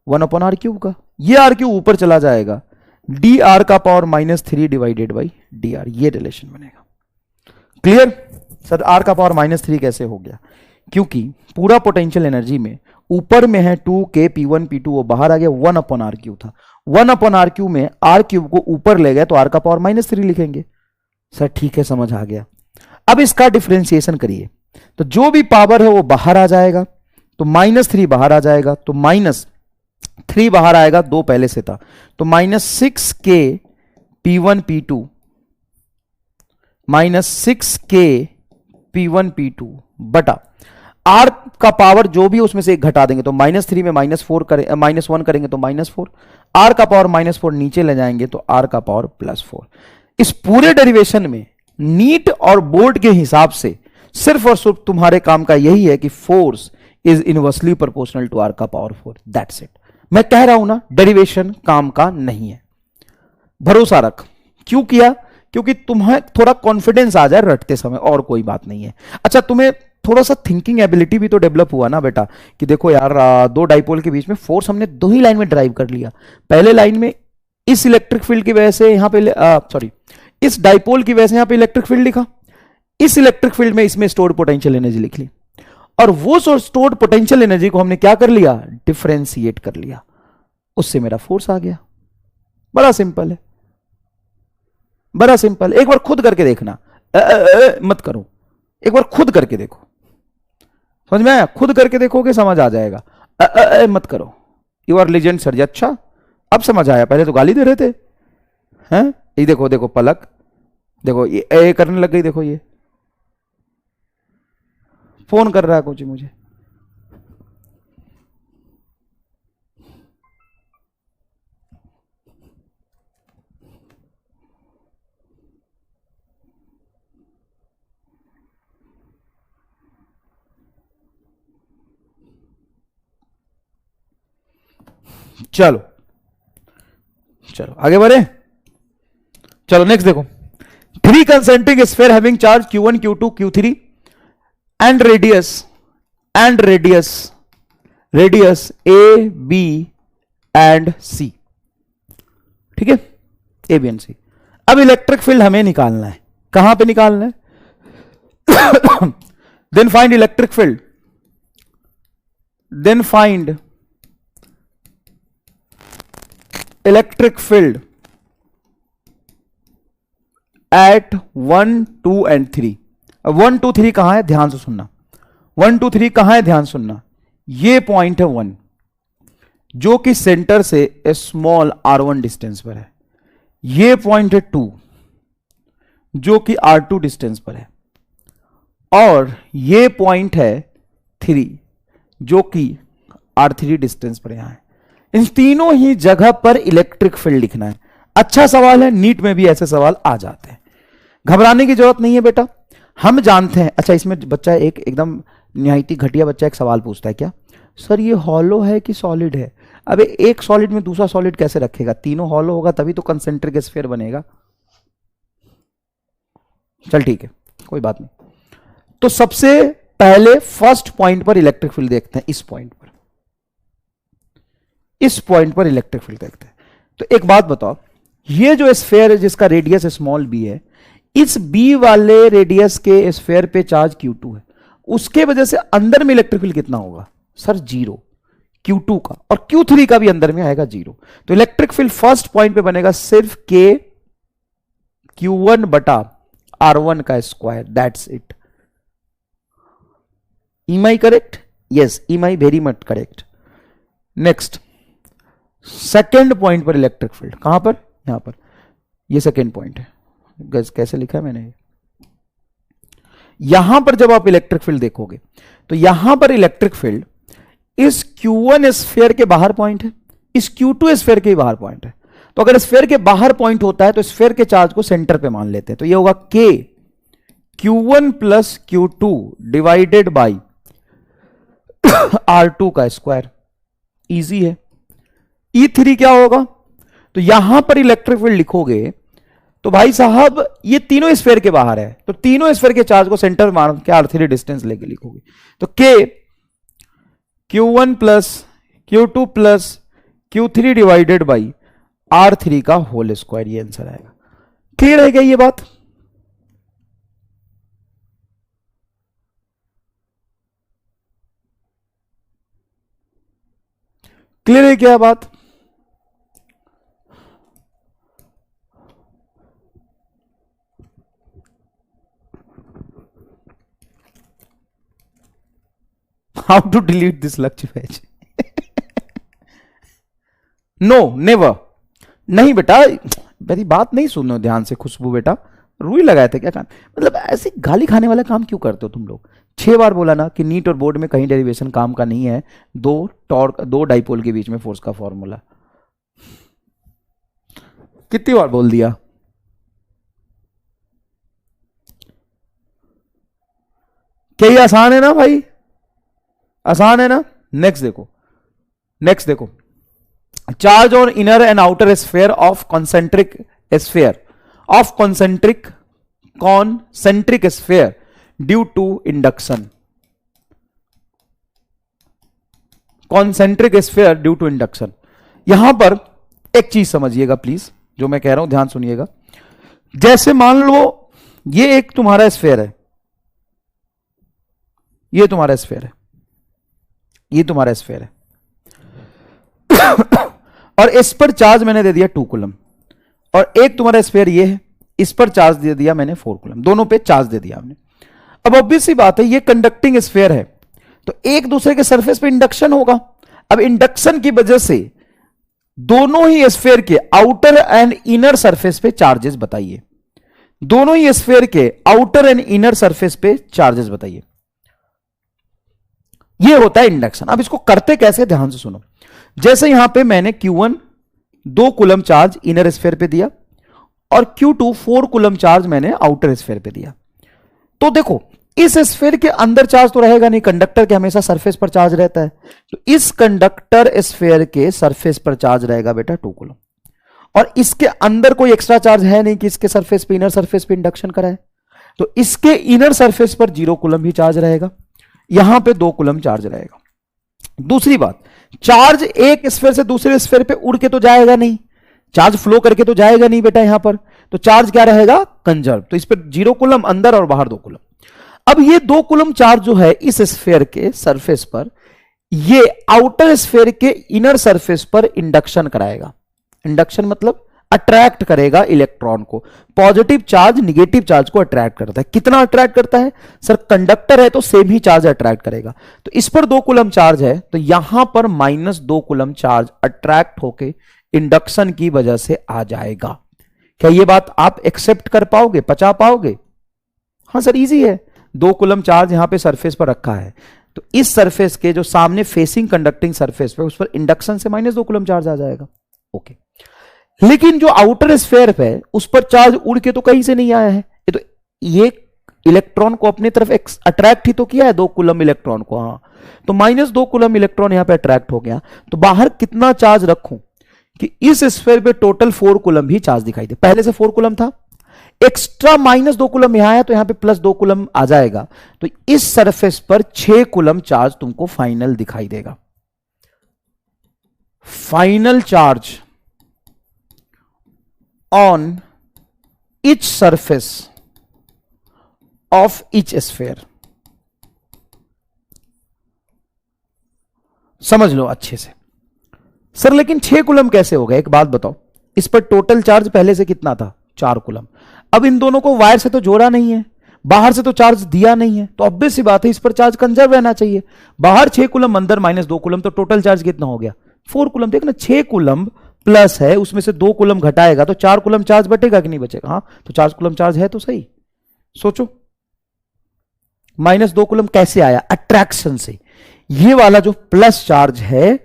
Speaker 1: 1/r³ का। ये r³ ऊपर चला जाएगा, dr का पावर -3 डिवाइडेड बाई dr, ये रिलेशन बनेगा। क्लियर? सर r का पावर -3 कैसे हो गया? क्योंकि पूरा पोटेंशियल एनर्जी में ऊपर में है 2kp1p2, वो बाहर आ गया, 1/r³ था। 1/r³ में r³ को ऊपर ले गए तो r का पावर -3 लिखेंगे। सर ठीक है, समझ आ गया। अब इसका डिफरेंशिएशन करिए, तो जो भी पावर है वो बाहर आ जाएगा, तो -3 बाहर आ जाएगा, तो -3 बाहर आएगा, 2 पहले से था, तो -6kp1p2 -6kp1p2 बटा r का पावर जो भी उसमें से एक घटा देंगे, तो -3 में -4 करें, -1 करेंगे तो -4, r का पावर -4 नीचे ले जाएंगे तो r का पावर +4। इस पूरे डेरिवेशन में नीट और बोर्ड के हिसाब से सिर्फ और सिर्फ तुम्हारे काम का यही है कि force is inversely proportional to r का पावर 4, दैट्स इट। मैं कह रहा हूं ना, डेरिवेशन काम का नहीं है, भरोसा रख। क्यों किया? क्योंकि तुम्हें थोड़ा कॉन्फिडेंस आ जाए रटते समय, और कोई बात नहीं है। अच्छा, तुम्हें थोड़ा सा थिंकिंग एबिलिटी भी तो डेवलप हुआ ना बेटा, कि देखो यार, दो डाइपोल के बीच में फोर्स हमने दो ही लाइन में ड्राइव कर लिया। पहले लाइन में इस इलेक्ट्रिक फील्ड की वजह से यहां पे सॉरी, इस डाइपोल की वजह से यहां पे इलेक्ट्रिक फील्ड लिखा, इस इलेक्ट्रिक फील्ड में इसमें स्टोर्ड पोटेंशियल एनर्जी लिख ली, और वो स्टोर्ड पोटेंशियल एनर्जी को हमने क्या कर लिया? डिफरेंशिएट कर लिया, उससे मेरा फोर्स आ गया। बड़ा सिंपल है, बड़ा सिंपल। एक बार खुद करके देखना, मत करो, एक बार खुद करके देखो, समझ में आया? खुद करके देखोगे समझ आ जाएगा। मत करो, यू आर लेजेंड सर जी। अच्छा, अब समझ आया, पहले तो गाली दे रहे थे। हैं? ये देखो, देखो पलक, देखो ये करने लग गई, देखो ये फोन कर रहा है कुछ मुझे। चलो चलो आगे बढ़े। चलो नेक्स्ट देखो, 3 concentric sphere having charge q1 q2 q3 and radius a b and c, ठीक है, ए बी एंड सी। अब इलेक्ट्रिक फील्ड हमें निकालना है, कहां पे निकालना है? Then find electric field, then find electric field at 1 2 and 3। अब 1 2 3 कहां है, ध्यान से सुनना। 1 2 3 कहां है, ध्यान सुनना। ये पॉइंट है 1 जो कि सेंटर से स्मॉल r1 डिस्टेंस पर है। ये पॉइंट है 2 जो कि r2 डिस्टेंस पर है, और ये पॉइंट है 3 जो कि r3 डिस्टेंस पर यहां है। इन तीनों ही जगह पर इलेक्ट्रिक फील्ड लिखना है। अच्छा सवाल है, नीट में भी ऐसे सवाल आ जाते हैं, घबराने की जरूरत नहीं है बेटा, हम जानते हैं। अच्छा, इसमें बच्चा एकदम निहायती घटिया बच्चा एक सवाल पूछता है, क्या सर ये हॉलो है कि सॉलिड है? अबे एक सॉलिड में दूसरा सॉलिड कैसे रखेगा? तीनों हॉलो होगा तभी तो कंसेंट्रिक स्फीयर बनेगा। चल ठीक है, कोई बात नहीं। तो सबसे पहले फर्स्ट पॉइंट पर इलेक्ट्रिक फील्ड देखते हैं, इस पॉइंट पर, इस पॉइंट पर इलेक्ट्रिक फील्ड देखते हैं। तो एक बात बताओ, ये जो स्फीयर है जिसका रेडियस स्मॉल बी है, इस बी वाले रेडियस के स्फीयर पे चार्ज Q2 है, उसके वजह से अंदर में इलेक्ट्रिक फील्ड कितना होगा सर? 0 Q2 का, और Q3 का भी अंदर में आएगा 0। तो इलेक्ट्रिक फील्ड फर्स्ट पॉइंट पे बनेगा सिर्फ K Q1 बटा R1 का square, that's it. Am I correct? Yes, am I very much correct? Next, second point पर इलेक्ट्रिक फील्ड कहां पर? यहां पर, ये सेकेंड पॉइंट है। गज कैसे लिखा है मैंने? यहां पर जब आप इलेक्ट्रिक फील्ड देखोगे तो यहां पर इलेक्ट्रिक फील्ड इस Q1 स्फीयर के बाहर पॉइंट है, इस Q2 स्फीयर के बाहर पॉइंट है। तो अगर स्फीयर के बाहर पॉइंट होता है तो स्फीयर के चार्ज को सेंटर पे मान लेते हैं। तो ये होगा K Q1 plus Q2 divided by R2 का स्क्वायर, इजी है। E3 क्या होगा? तो यहां पर इलेक्ट्रिक फील्ड लिखोगे तो भाई साहब ये तीनों स्फीयर के बाहर है, तो तीनों स्फीयर के चार्ज को सेंटर में मान के R3 डिस्टेंस लेके लिखोगे। तो K Q1 plus Q2 plus Q3 divided by R3 का होल स्क्वायर, ये आंसर आएगा। क्लियर है क्या ये बात? क्लियर है क्या बात? हाउ टू डिलीट दिस लक्ष्य बैच? नो नेवर, नहीं बेटा, मेरी बात नहीं सुनो ध्यान से। खुशबू बेटा रुई लगाए थे क्या कान? मतलब ऐसे गाली खाने वाला काम क्यों करते हो तुम लोग? 6 बार बोला ना कि नीट और बोर्ड में कहीं डेरिवेशन काम का नहीं है। दो डाइपोल के बीच में फोर्स का फॉर्मूला कितनी बार बोल दिया? क्या ये आसान है ना भाई? आसान है ना? नेक्स्ट देखो, नेक्स्ट देखो, charge on inner and outer sphere of concentric sphere due to induction. Concentric sphere due to induction. यहां पर एक चीज समझिएगा प्लीज, जो मैं कह रहा हूं ध्यान सुनिएगा। जैसे मान लो ये एक तुम्हारा स्फीयर है, ये तुम्हारा स्फीयर है, ये तुम्हारा स्फीयर है और इस पर चार्ज मैंने दे दिया 2 कूलम, और एक तुम्हारा स्फीयर ये है, इस पर चार्ज दे दिया मैंने 4 कूलम, दोनों पे चार्ज दे दिया हमने। अब ऑब्वियस सी बात है ये कंडक्टिंग स्फीयर है तो एक दूसरे के सरफेस पे इंडक्शन होगा। अब इंडक्शन की वजह से दोनों ही स्फीयर के आउटर एंड इनर सरफेस पे चार्जेस बताइए, दोनों ही स्फीयर के आउटर एंड इनर सरफेस पे चार्जेस बताइए। ये होता है इंडक्शन। अब इसको करते कैसे, ध्यान से सुनो। जैसे यहां पे मैंने Q1 2 coulomb charge inner sphere पे दिया और Q2 4 कूलम चार्ज मैंने आउटर स्फीयर पे दिया। तो देखो इस स्फीयर के अंदर चार्ज तो रहेगा नहीं, कंडक्टर के हमेशा सरफेस पर चार्ज रहता है, तो इस कंडक्टर स्फीयर के सरफेस पर चार्ज रहेगा बेटा 2 कूलम। और इसके अंदर कोई एक्स्ट्रा चार्ज है नहीं कि इसके सरफेस पे, इनर सरफेस पे इंडक्शन कराए, तो इसके इनर सरफेस पर 0 कूलम ही चार्ज रहेगा, यहां पे 2 कूलम चार्ज रहेगा। दूसरी बात, चार्ज एक स्फीयर से दूसरे स्फीयर पे उड़ के तो जाएगा नहीं, चार्ज फ्लो करके तो जाएगा नहीं बेटा यहां पर, तो चार्ज क्या रहेगा, कंजर्व। तो इस पर 0 कूलम अंदर और बाहर 2 कूलम। अब ये 2 कूलम चार्ज जो है इस स्फीयर के सरफेस पर, ये आउटर स्फीयर के इनर सरफेस पर इंडक्शन कराएगा। इंडक्शन मतलब अट्रैक्ट करेगा इलेक्ट्रॉन को। पॉजिटिव चार्ज निगेटिव चार्ज को अट्रैक्ट करता है। कितना अट्रैक्ट करता है सर, कंडक्टर है तो सेम ही चार्ज अट्रैक्ट करेगा। तो इस पर 2 कूलम चार्ज है, तो यहां पर -2 कूलम चार्ज अट्रैक्ट होके इंडक्शन की वजह से आ जाएगा। क्या ये बात आप एक्सेप्ट कर पाओगे, पचा पाओगे? हाँ सर इजी है। 2 कूलम चार्ज यहां पे सरफेस पर रखा है, तो इस सरफेस के जो सामने फेसिंग कंडक्टिंग सरफेस पे, उस पर इंडक्शन से -2 कूलम चार्ज आ जाएगा। ओके, लेकिन जो आउटर स्फीयर पे उस पर चार्ज उड़ के तो कहीं से नहीं आया है, ये इलेक्ट्रॉन को अपनी तरफ अट्रैक्ट ही तो किया है 2 कूलम इलेक्ट्रॉन को। हाँ, तो -2 कूलम इलेक्ट्रॉन यहां पे अट्रैक्ट हो गया। तो बाहर कितना चार्ज रखूं कि इस स्फीयर पे टोटल 4 कूलम ही चार्ज दिखाई दे। पहले से 4 कूलम था, एक्स्ट्रा -2 कूलम यहां है, तो यहां पे +2 कूलम आ जाएगा। तो इस सरफेस पर 6 कूलम चार्ज तुमको फाइनल दिखाई देगा। Final charge on each surface of each sphere। समझ लो अच्छे से। सर लेकिन 6 कूलम कैसे हो गए, एक बात बताओ, इस पर टोटल चार्ज पहले से कितना था, 4 कूलम। अब इन दोनों को वायर से तो जोड़ा नहीं है, बाहर से तो चार्ज दिया नहीं है, तो ऑब्वियस सी बात है इस पर चार्ज कंजर्व रहना चाहिए। बाहर 6 कूलम, अंदर -2 कूलम, तो टोटल चार्ज कितना हो गया, 4 कूलम। देखना 6 कूलम प्लस है, उसमें से 2 कूलम घटाएगा तो 4 कूलम चार्ज बटेगा कि नहीं बचेगा? हाँ, तो 4 कूलम चार्ज है तो सही। सोचो -2 कूलम कैसे आया, अट्रैक्शन से। ये वाला जो प्लस चार्ज है,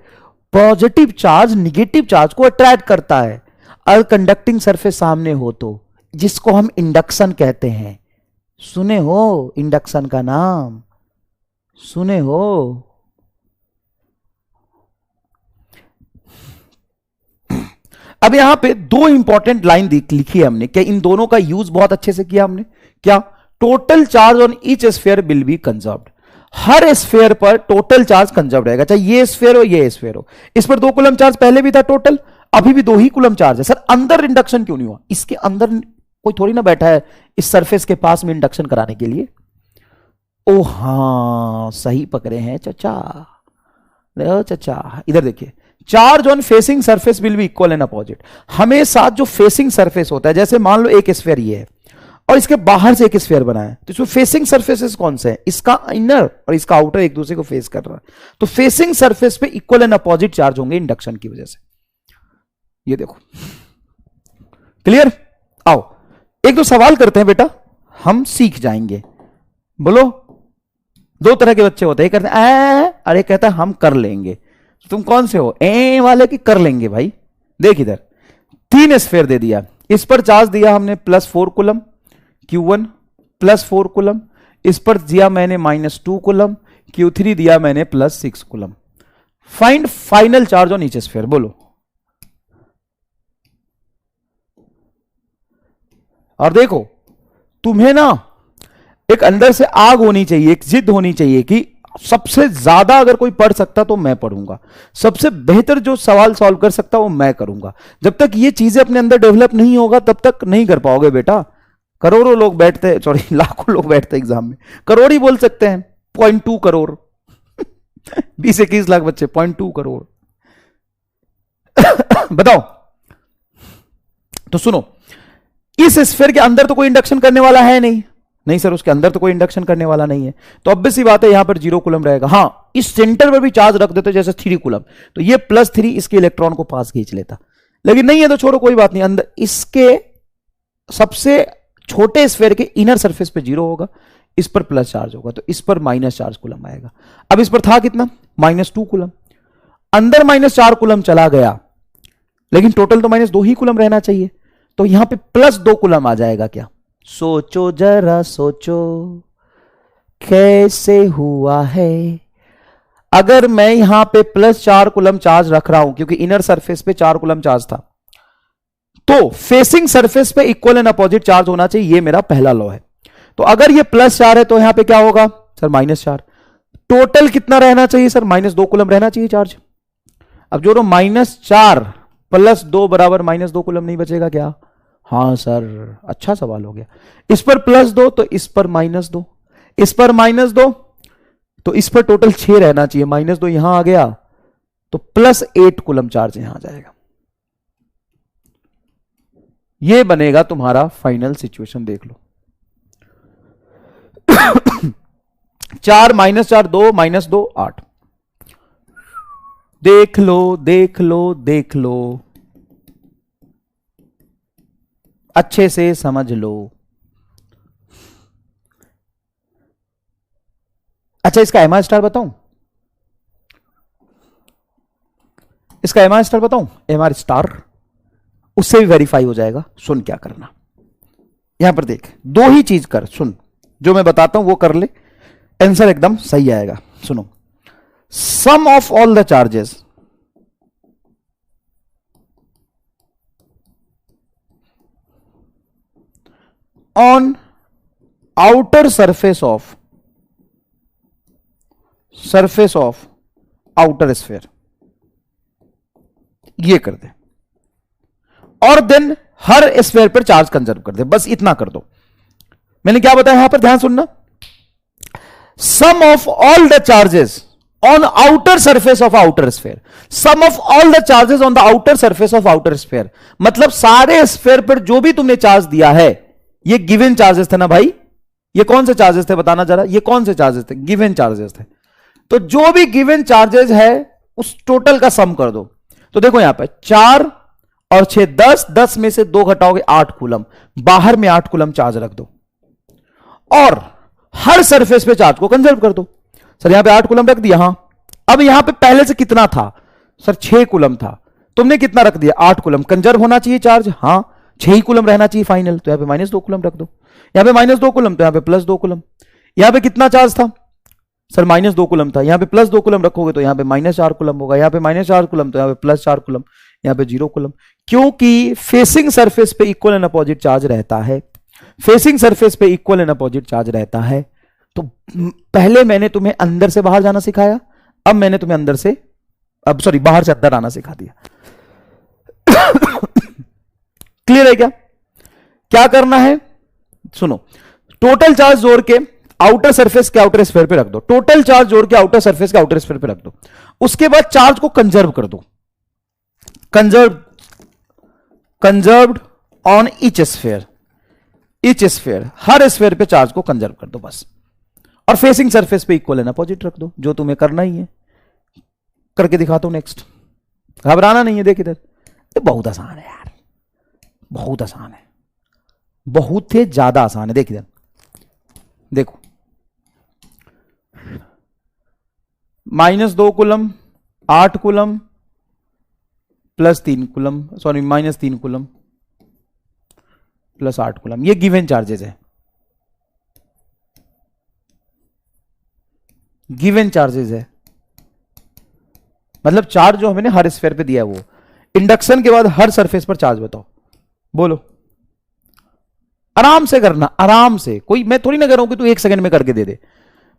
Speaker 1: पॉजिटिव चार्ज निगेटिव चार्ज को अट्रैक्ट करता है। अगर कंडक्टिंग सरफेस सामने हो तो, जिसको हम इंडक्शन कहते हैं। सुने हो इंडक्शन का नाम, सुने हो? अब यहां पे 2 इंपॉर्टेंट लाइन लिखी है हमने, क्या इन दोनों का यूज बहुत अच्छे से किया हमने। क्या, total charge on each sphere will be conserved. Her sphere पर टोटल चार्ज कंजर्व रहेगा, चाहे ये स्फीयर हो ये स्फीयर हो। इस पर 2 कूलम चार्ज पहले भी था टोटल, अभी भी 2 ही कूलम चार्ज है। सर अंदर इंडक्शन क्यों नहीं हुआ? इसके अंदर कोई थोड़ी ना बैठा है इस सरफेस के पास में इंडक्शन कराने के लिए। ओ हां, सही पकड़े हैं चचा। चचा इधर देखिए, charge on facing surface will be equal and opposite. हमेशा जो फेसिंग सरफेस होता है, जैसे मान लो एक स्फीयर ये है और इसके बाहर से एक स्फीयर बना है, तो इसमें फेसिंग सरफेसेस कौन से हैं? इसका इनर और इसका आउटर एक दूसरे को फेस कर रहा है, तो फेसिंग सरफेस पे इक्वल एंड अपोजिट चार्ज होंगे इंडक्शन की वजह से। ये देखो, क्लियर? आओ एक दो सवाल करते हैं बेटा, हम सीख जाएंगे। बोलो। 2 तरह के बच्चे होते हैं, एक कहते हैं और एक कहता है हम कर लेंगे। तुम कौन से हो, ए वाले की कर लेंगे? भाई देख इधर, 3 स्फीयर दे दिया, इस पर चार्ज दिया हमने +4 कूलम Q1 +4 कूलम, इस पर दिया मैंने -2 कूलम, Q3 दिया मैंने +6 coulomb. Find final charge on each sphere. बोलो। और देखो, तुम्हें ना एक अंदर से आग होनी चाहिए, एक जिद होनी चाहिए कि सबसे ज्यादा अगर कोई पढ़ सकता तो मैं पढ़ूंगा, सबसे बेहतर जो सवाल सॉल्व कर सकता वो मैं करूंगा। जब तक ये चीजें अपने अंदर डेवलप नहीं होगा तब तक नहीं कर पाओगे बेटा। करोड़ों लोग बैठते हैं, सॉरी लाखों लोग बैठते हैं एग्जाम में, करोड़ ही बोल सकते हैं, 0.2 करोड़ 20-21 लाख बच्चे, 0.2 करोड़ बताओ। तो सुनो, इस स्फीयर के अंदर तो कोई इंडक्शन करने वाला है नहीं सर, उसके अंदर तो कोई इंडक्शन करने वाला नहीं है, तो ऑब्वियस सी बात है यहां पर 0 कूलम रहेगा। हां, इस सेंटर पर भी चार्ज रख देते जैसे 3 कूलम, तो ये +3 इसके इलेक्ट्रॉन को पास खींच लेता, लेकिन नहीं है तो छोड़ो कोई बात नहीं। अंदर इसके सबसे छोटे स्फीयर के इनर सरफेस पे 0 होगा, इस पर प्लस चार्ज होगा, तो इस पर -4 कूलम आएगा। अब इस पर था कितना, -2 कूलम, अंदर -4 कूलम चला गया, लेकिन टोटल तो -2 ही कूलम रहना चाहिए, तो यहां पे +2 कूलम आ जाएगा। क्या सोचो, जरा सोचो, कैसे हुआ है? अगर मैं यहां पे +4 कूलम चार्ज रख रहा हूं, क्योंकि इनर सरफेस पे 4 कूलम चार्ज था, तो फेसिंग सरफेस पे इक्वल एंड अपोजिट चार्ज होना चाहिए। ये मेरा पहला लॉ है। तो अगर ये +4 है तो यहां पे क्या होगा सर? -4। टोटल कितना रहना चाहिए सर? -2 कूलम रहना चाहिए चार्ज। अब जोड़ो, -4 + 2 बराबर -2 कूलम नहीं बचेगा क्या? हां सर, अच्छा सवाल हो गया। इस पर +2 तो इस पर -2, इस पर -2 तो इस पर टोटल 6 रहना चाहिए। -2 यहां आ गया तो +8 कूलम चार्ज यहां आ जाएगा। ये बनेगा तुम्हारा फाइनल सिचुएशन। देख लो 4 -4 2 -2 8। देख लो देख लो देख लो, अच्छे से समझ लो। अच्छा, इसका एमआर स्टार बताऊं? इसका एमआर स्टार बताऊं? एमआर स्टार उससे भी वेरीफाई हो जाएगा। सुन क्या करना, यहां पर देख, दो ही चीज कर। सुन, जो मैं बताता हूं वो कर ले, आंसर एकदम सही आएगा। सुनो, sum of all the charges on outer surface of outer sphere, ये कर दे, और देन हर स्फीयर पर चार्ज कंजर्व कर दे। बस इतना कर दो। मैंने क्या बताया यहां पर, ध्यान सुनना। Sum of all the charges on outer surface of outer sphere, sum of all the charges on the outer surface of outer sphere, मतलब सारे स्फीयर पर जो भी तुमने चार्ज दिया है, ये गिवन चार्जेस थे ना भाई। ये कौन से चार्जेस थे बताना जरा, ये कौन से चार्जेस थे? गिवन चार्जेस थे। तो जो भी गिवन चार्जेस है उस टोटल का सम कर दो। तो देखो यहां पर 4 और 6 10, 10 में से 2 घटाओगे 8 कूलम, बाहर में 8 कूलम चार्ज रख दो, और हर सरफेस पे चार्ज को कंजर्व कर दो। सर यहां पे 8 कूलम रख दिया, हां। अब यहां पे पहले से कितना था सर? 6 कूलम था। तुमने कितना रख दिया? 8 कूलम। कंजर्व होना चाहिए चार्ज, हां, 6 ही कूलम रहना चाहिए फाइनल। तो यहां पे -2 कूलम रख दो। यहां पे -2 कूलम तो यहां पे +2 कूलम। यहां पे कितना चार्ज था सर? -2 कूलम था। यहां पे +2 कूलम रखोगे तो यहां पे -4 कूलम होगा। यहां पे -4 कूलम तो यहां पे +4 कूलम, यहां पे 0 कूलम। क्योंकि फेसिंग सरफेस पे इक्वल एंड अपोजिट चार्ज रहता है। फेसिंग सरफेस पे इक्वल एंड अपोजिट चार्ज रहता है। तो पहले मैंने तुम्हें अंदर से बाहर जाना सिखाया, अब मैंने तुम्हें अंदर से, अब सॉरी, बाहर से अंदर आना सिखा दिया। क्लियर है क्या? क्या करना है सुनो, टोटल चार्ज जोड़ के आउटर सरफेस के आउटर स्फीयर पे रख दो। टोटल चार्ज जोड़ के आउटर सरफेस के आउटर स्फीयर पे रख दो। उसके बाद चार्ज को कंजर्व कर दो। Conserved on each sphere, her sphere पे चार्ज को कंजर्व कर दो बस। और फेसिंग सरफेस पे इक्वल एंड अपोजिट रख दो, जो तुम्हें करना ही है। करके दिखाता हूं नेक्स्ट, घबराना नहीं है। देख इधर, ये बहुत आसान है यार, बहुत आसान है, बहुत ही ज्यादा आसान है। देख इधर, देखो, -2 coulomb, 8 coulomb, +3 coulomb, sorry -3 coulomb, +8 coulomb, ये गिवन चार्जेस है। गिवन चार्जेस है मतलब चार्ज जो हमने हर स्फीयर पे दिया है वो। इंडक्शन के बाद हर सरफेस पर चार्ज बताओ, बोलो। आराम से करना, आराम से। कोई मैं थोड़ी ना कह रहा हूं कि तू 1 सेकंड में करके दे दे।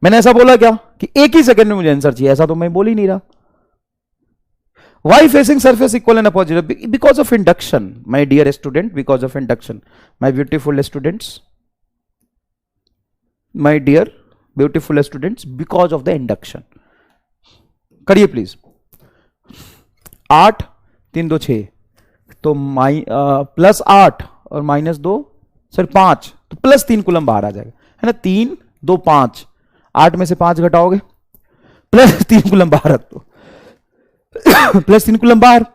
Speaker 1: मैंने ऐसा बोला क्या कि 1 ही सेकंड में मुझे आंसर चाहिए? ऐसा तो मैं बोल ही नहीं रहा। Why facing surface equal and opposite? Because of induction, my dear student, because of induction. My beautiful students, my dear beautiful students, because of the induction. करिए प्लीज। 8 3 2 6 तो +8 और -2 सर 5, तो +3 कूलम बाहर आ जाएगा, है ना। 3 2 5, 8 में से 5 घटाओगे, +3 कूलम बाहर रख दो। +3 कूलम बाहर,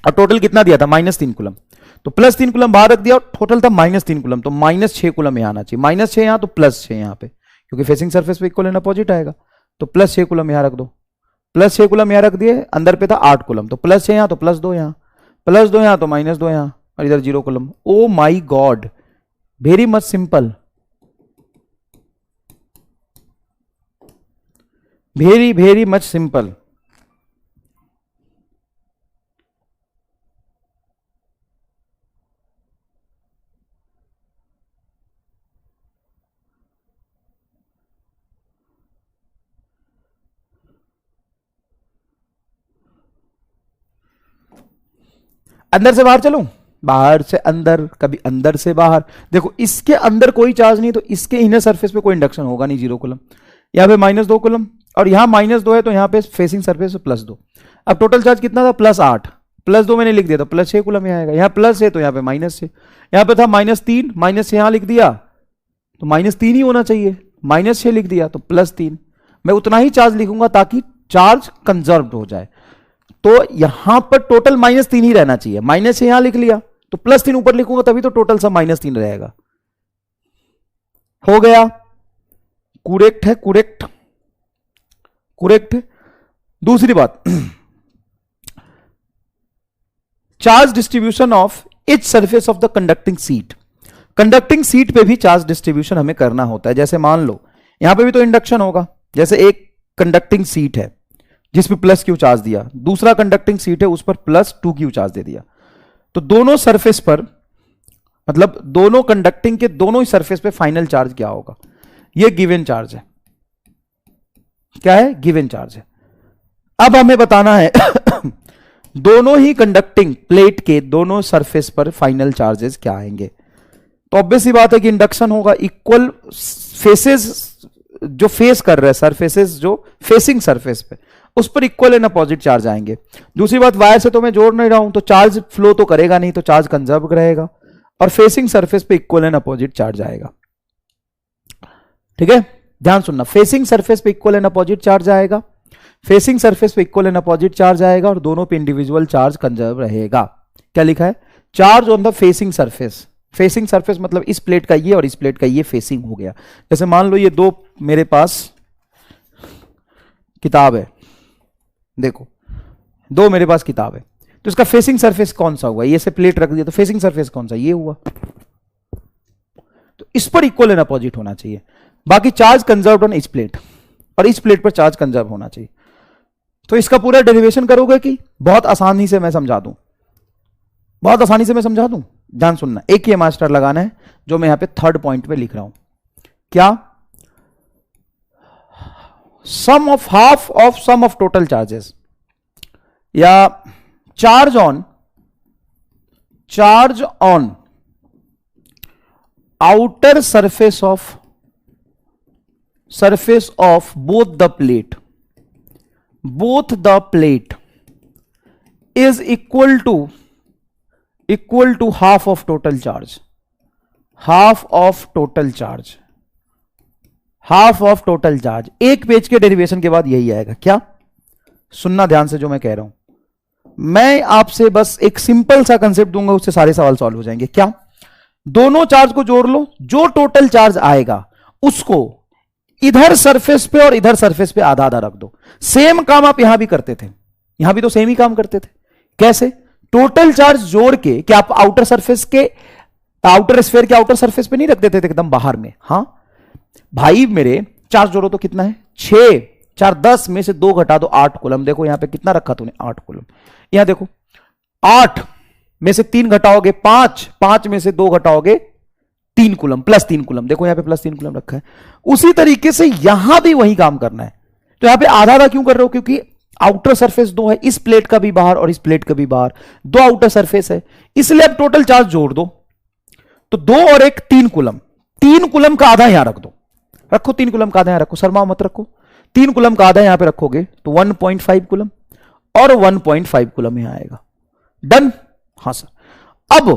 Speaker 1: और टोटल कितना दिया था? -3 कूलम। तो +3 कूलम बाहर रख दिया और टोटल था -3 कूलम, तो -6 कूलम यहां आना चाहिए। -6 यहां तो +6 यहां पे, क्योंकि फेसिंग सरफेस पे इक्वल एंड अपोजिट आएगा। तो +6 कूलम यहां रख दो। +6 कूलम यहां रख दिए, अंदर पे था 8 कूलम, तो +6 यहां तो +2 यहां, +2 यहां तो -2 यहां, और इधर 0 coulomb. Oh my god, very much simple. Very very much simple. अंदर से बाहर चलूं, बाहर से अंदर, कभी अंदर से बाहर। देखो इसके अंदर कोई चार्ज नहीं, तो इसके इनर सरफेस पे कोई इंडक्शन होगा नहीं, 0 कूलम। यहाँ पे -2 कूलम, और यहाँ -2 है तो यहाँ पे फेसिंग सरफेस पे +2। अब टोटल चार्ज कितना था, +8, +2 मैंने लिख दिया तो +6 कूलम यहाँ आएगा। यहाँ प्लस है तो यहाँ पे -6, यहाँ पे था -3, -6 यहाँ लिख दिया तो -3 ही होना चाहिए, -6 लिख दिया तो +3। मैं उतना ही चार्ज लिखूंगा ताकि चार्ज कंजर्व हो जाए। तो यहां पर टोटल -3 ही रहना चाहिए, -6 यहां लिख लिया तो +3 ऊपर लिखूंगा तभी तो टोटल सब -3 रहेगा। हो गया, करेक्ट है, करेक्ट करेक्ट है। दूसरी बात, charge distribution of each surface of the conducting seat. Conducting seat पे भी चार्ज डिस्ट्रीब्यूशन हमें करना होता है। जैसे मान लो यहां पे भी तो इंडक्शन होगा, जैसे एक कंडक्टिंग सीट है जिस पे +Q चार्ज दिया, दूसरा कंडक्टिंग सीट है उस पर +2Q चार्ज दे दिया, तो दोनों सरफेस पर, मतलब दोनों कंडक्टिंग के दोनों ही सरफेस पे फाइनल चार्ज क्या होगा, ये गिवन चार्ज है। क्या है, गिवन चार्ज है। अब हमें बताना है दोनों ही कंडक्टिंग प्लेट के दोनों सरफेस पर फाइनल चार्जेस क्या आएंगे। तो ऑब्वियस ही बात है कि इंडक्शन होगा, इक्वल फेसेस जो फेस कर रहे हैं, सरफेसेस जो फेसिंग सरफेस पे, उस पर इक्वल एंड अपोजिट चार्ज आएंगे। दूसरी बात, वायर से तो मैं जोड़ नहीं रहा हूं तो चार्ज फ्लो तो करेगा नहीं, तो चार्ज कंजर्व रहेगा, और फेसिंग सरफेस पे इक्वल एंड अपोजिट चार्ज आएगा। ठीक है, ध्यान सुनना, फेसिंग सरफेस पे इक्वल एंड अपोजिट चार्ज आएगा, फेसिंग सरफेस पे इक्वल एंड अपोजिट चार्ज आएगा, और दोनों पे इंडिविजुअल चार्ज कंजर्व रहेगा। क्या लिखा है, charge on the facing surface. Facing surface मतलब इस प्लेट का ये और इस प्लेट का ये फेसिंग हो गया। जैसे मान लो ये दो मेरे पास किताब है, देखो दो मेरे पास किताब है, तो इसका फेसिंग सरफेस कौन सा हुआ, ये से प्लेट रख दिया तो फेसिंग सरफेस कौन सा, ये हुआ। तो इस पर इक्वल एंड अपोजिट होना चाहिए। बाकी चार्ज कंजर्व्ड ऑन इस प्लेट, और इस प्लेट पर चार्ज कंजर्व होना चाहिए। तो इसका पूरा डेरिवेशन करोगे कि बहुत आसानी से मैं समझा दूं, बहुत आसानी से मैं समझा दूं। ध्यान सुनना, एक ही मास्टर लगाना है जो मैं यहां पे थर्ड पॉइंट पे लिख रहा हूं। क्या, sum of half of sum of total charges, या charge on outer surface of both the plate is equal to half of total charge. Half of total charge एक पेज के डेरिवेशन के बाद यही आएगा। क्या, सुनना ध्यान से जो मैं कह रहा हूं, मैं आपसे बस एक सिंपल सा कंसेप्ट दूंगा, उससे सारे सवाल सॉल्व हो जाएंगे। क्या, दोनों चार्ज को जोड़ लो, जो टोटल चार्ज आएगा उसको इधर सरफेस पे और इधर सरफेस पे आधा आधा रख दो। सेम काम आप यहां भी करते थे, यहां भी तो सेम ही काम करते थे। कैसे, टोटल चार्ज जोड़ के, क्या आप आउटर सरफेस के, आउटर स्फीयर के आउटर सरफेस पे नहीं रख देते थे एकदम बाहर में। हां भाई मेरे, चार्ज जोड़ो तो कितना है, 6, 4, 10 में से 2 घटा दो 8 कूलम। देखो यहां पे कितना रखा तूने, 8 कूलम। यहां देखो 8 में से 3 घटाओगे 5, 5 में से 2 घटाओगे 3 कूलम, +3 कूलम। देखो यहां पे +3 कूलम रखा है। उसी तरीके से यहां भी वही काम करना है। तो यहां पे आधा आधा क्यों कर रहे हो, क्योंकि आउटर सरफेस 2 है, इस प्लेट का भी बाहर और इस प्लेट का भी बाहर 2 आउटर सरफेस है, इसलिए अब टोटल चार्ज जोड़ दो। तो 2 और 1 3 कूलम, 3 कूलम का आधा यहां रख दो, रखो 3 कूलम का आधा यहां रखो, शर्मा मत रखो। 3 कूलम का आधा यहां पे रखोगे तो 1.5 कूलम, और 1.5 कूलम यहां आएगा। डन, हां सर। अब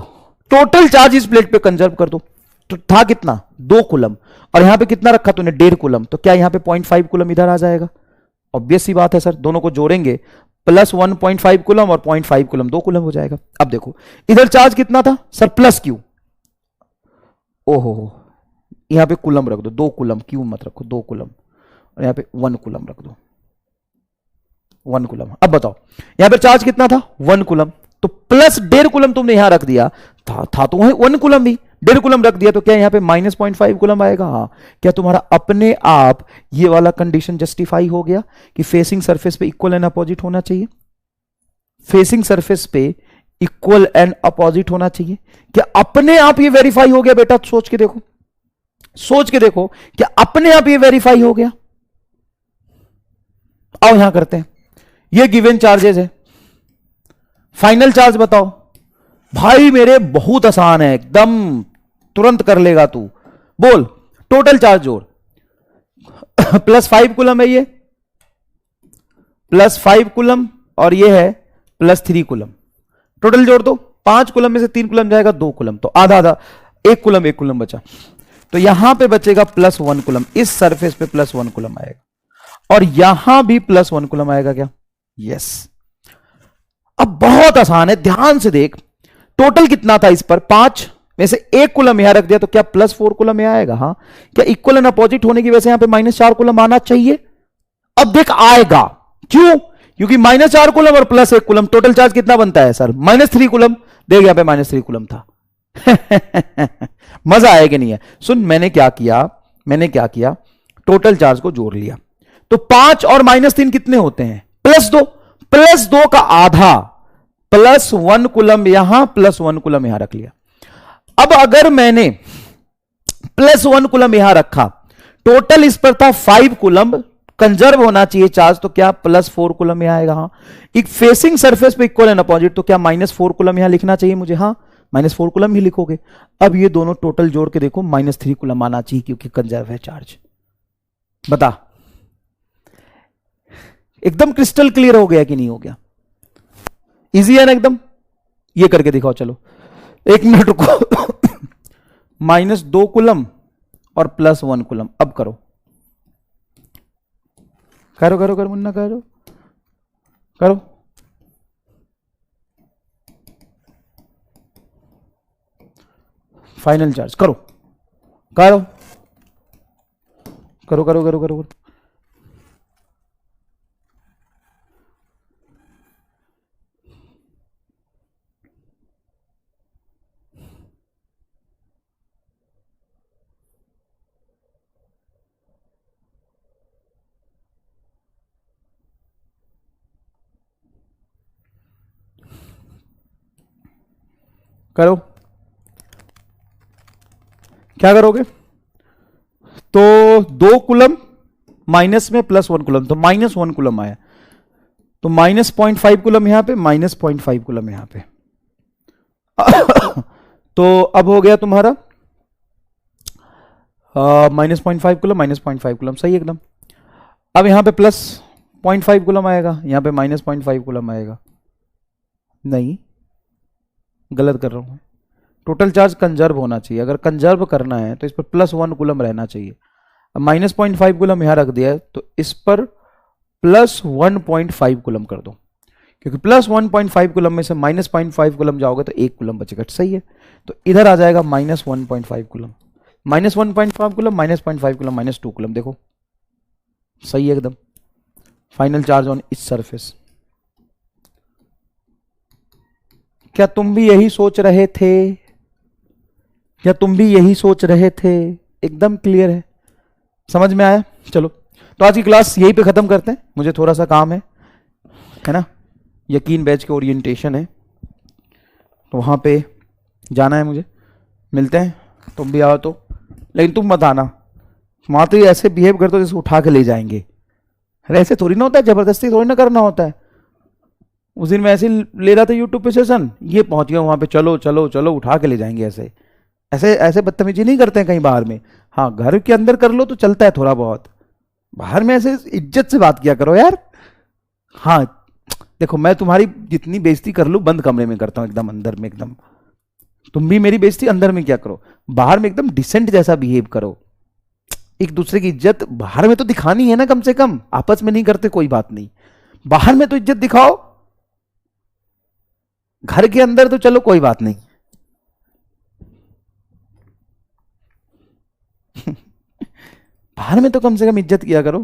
Speaker 1: टोटल चार्ज इस प्लेट पे कंजर्व कर दो। तो था कितना, 2 कूलम, और यहां पे कितना रखा तूने, 1.5 कूलम। तो क्या यहां पे 0.5 कूलम इधर आ जाएगा। ऑब्वियस सी बात है सर, दोनों को जोड़ेंगे प्लस 1.5 कूलम और 0.5 कूलम, 2 कूलम हो जाएगा। अब देखो इधर चार्ज कितना था सर, +Q। ओहो, यहां पे कूलम रख दो, 2 कूलम, क्यू मत रखो, 2 कूलम, और यहां पे 1 कूलम रख दो, 1 कूलम। अब बताओ यहां पे चार्ज कितना था, 1 कूलम, तो +1.5 कूलम तुमने यहां रख दिया, था तो वही 1 कूलम भी, 1.5 कूलम रख दिया तो क्या यहां पे -0.5 कूलम आएगा? हाँ। क्या तुम्हारा अपने आप ये वाला कंडीशन जस्टिफाई हो गया कि फेसिंग सरफेस पे इक्वल एंड अपोजिट होना चाहिए? फेसिंग सरफेस पे इक्वल एंड अपोजिट होना चाहिए। क्या अपने आप ये वेरीफाई हो गया बेटा? सोच के देखो, सोच के देखो, क्या अपने आप ये वेरीफाई हो गया? आओ यहां करते हैं। ये गिवन चार्जेस है, फाइनल चार्ज बताओ। भाई मेरे बहुत आसान है एकदम, तुरंत कर लेगा तू। बोल टोटल चार्ज जोड़। +5 कूलम है ये, +5 कूलम, और ये है +3 कूलम। टोटल जोड़ दो। 5 कूलम में से 3 कूलम जाएगा, 2 कूलम, तो आधा आधा, 1 कूलम 1 कूलम बचा। तो यहां पे बचेगा +1 कूलम, इस सरफेस पे +1 कूलम आएगा, और यहां भी +1 कूलम आएगा क्या? यस। अब बहुत आसान है, ध्यान से देख। टोटल कितना था इस पर? 5 में से 1 कूलम यहां रख दिया तो क्या +4 कूलम यहां आएगा? हाँ। क्या इक्वल एंड अपोजिट होने की वजह से यहां पे -4 कूलम आना चाहिए? अब देख आएगा, क्यों? क्योंकि -4 कूलम और +1 कूलम, टोटल चार्ज कितना बनता है सर? -3 कूलम। देख यहां पे -3 कूलम था। मजा आया कि नहीं है? सुन, मैंने क्या किया, टोटल चार्ज को जोड़ लिया, तो 5 और -3 कितने होते हैं? +2। +2 का आधा, +1 कूलम यहां, +1 कूलम यहां रख लिया। अब अगर मैंने +1 कूलम यहां रखा, टोटल इस पर था 5 कूलम, कंजर्व होना चाहिए चार्ज, तो क्या +4 कूलम यहां आएगा? हाँ। एक फेसिंग सरफेस पे इक्वल एंड अपोजिट, तो क्या -4 कूलम यहां लिखना चाहिए मुझे? हाँ, -4 कूलम ही लिखोगे। अब ये दोनों टोटल जोड़ के देखो, -3 कूलम आना चाहिए क्योंकि कंजर्व है चार्ज। बता, एकदम क्रिस्टल क्लियर हो गया कि नहीं हो गया? इजी है ना एकदम? ये करके दिखाओ, चलो 1 मिनट रुको। -2 कूलम और +1 कूलम, अब करो करो करो करो मुन्ना, करो करो। फाइनल चार्ज करो करो करो करो करो करो, करो। क्या करोगे? तो 2 कूलम माइनस में +1 कूलम, तो -1 कूलम आया, तो -0.5 कूलम यहां पे, -0.5 कूलम यहां पे। तो अब हो गया तुम्हारा -0.5 कूलम, -0.5 कूलम, सही एकदम। अब यहां पे +0.5 कूलम आएगा, यहां पे -0.5 कूलम आएगा। नहीं, गलत कर रहा हूं। टोटल चार्ज कंजर्व होना चाहिए, अगर कंजर्व करना है तो इस पर +1 कूलम रहना चाहिए। अब -0.5 कूलम यहां रख दिया है, तो इस पर +1.5 कूलम कर दो, क्योंकि +1.5 कूलम में से -0.5 कूलम जाओगे तो 1 कूलम बचेगा, सही है। तो इधर आ जाएगा -1.5 कूलम, -1.5 कूलम, -0.5 कूलम, -2 कूलम। देखो सही है एकदम। फाइनल चार्ज ऑन इस सरफेस। क्या तुम भी यही सोच रहे थे? क्या तुम भी यही सोच रहे थे? एकदम क्लियर है, समझ में आया? चलो, तो आज की क्लास यहीं पे खत्म करते हैं, मुझे थोड़ा सा काम है ना। यकीन बैच के ओरिएंटेशन है, तो वहां पे जाना है मुझे। मिलते हैं, तुम भी आओ तो, लेकिन तुम मत आना। वहां तो ऐसे बिहेव करते हो जैसे उठा के ले जाएंगे। अरे ऐसे थोड़ी ना होता है, जबरदस्ती थोड़ी ना करना होता है। उस दिन मैं ऐसे ले रहा था यूट्यूब पे सेशन, ये पहुंच गया वहां पे, चलो चलो चलो उठा के ले जाएंगे। ऐसे ऐसे ऐसे बदतमीजी नहीं करते हैं कहीं बाहर में। हाँ, घर के अंदर कर लो तो चलता है थोड़ा बहुत, बाहर में ऐसे इज्जत से बात किया करो यार। हाँ देखो, मैं तुम्हारी जितनी बेइज्जती कर लूं बंद कमरे में करता हूं, एकदम अंदर में एकदम। तुम भी मेरी बेइज्जती अंदर में क्या करो, बाहर में एकदम डिसेंट जैसा बिहेव करो। एक दूसरे की इज्जत बाहर में तो दिखानी है ना, कम से कम। आपस में नहीं करते कोई बात नहीं, बाहर में तो इज्जत दिखाओ। घर के अंदर तो चलो कोई बात नहीं। बाहर में तो कम से कम इज्जत किया करो।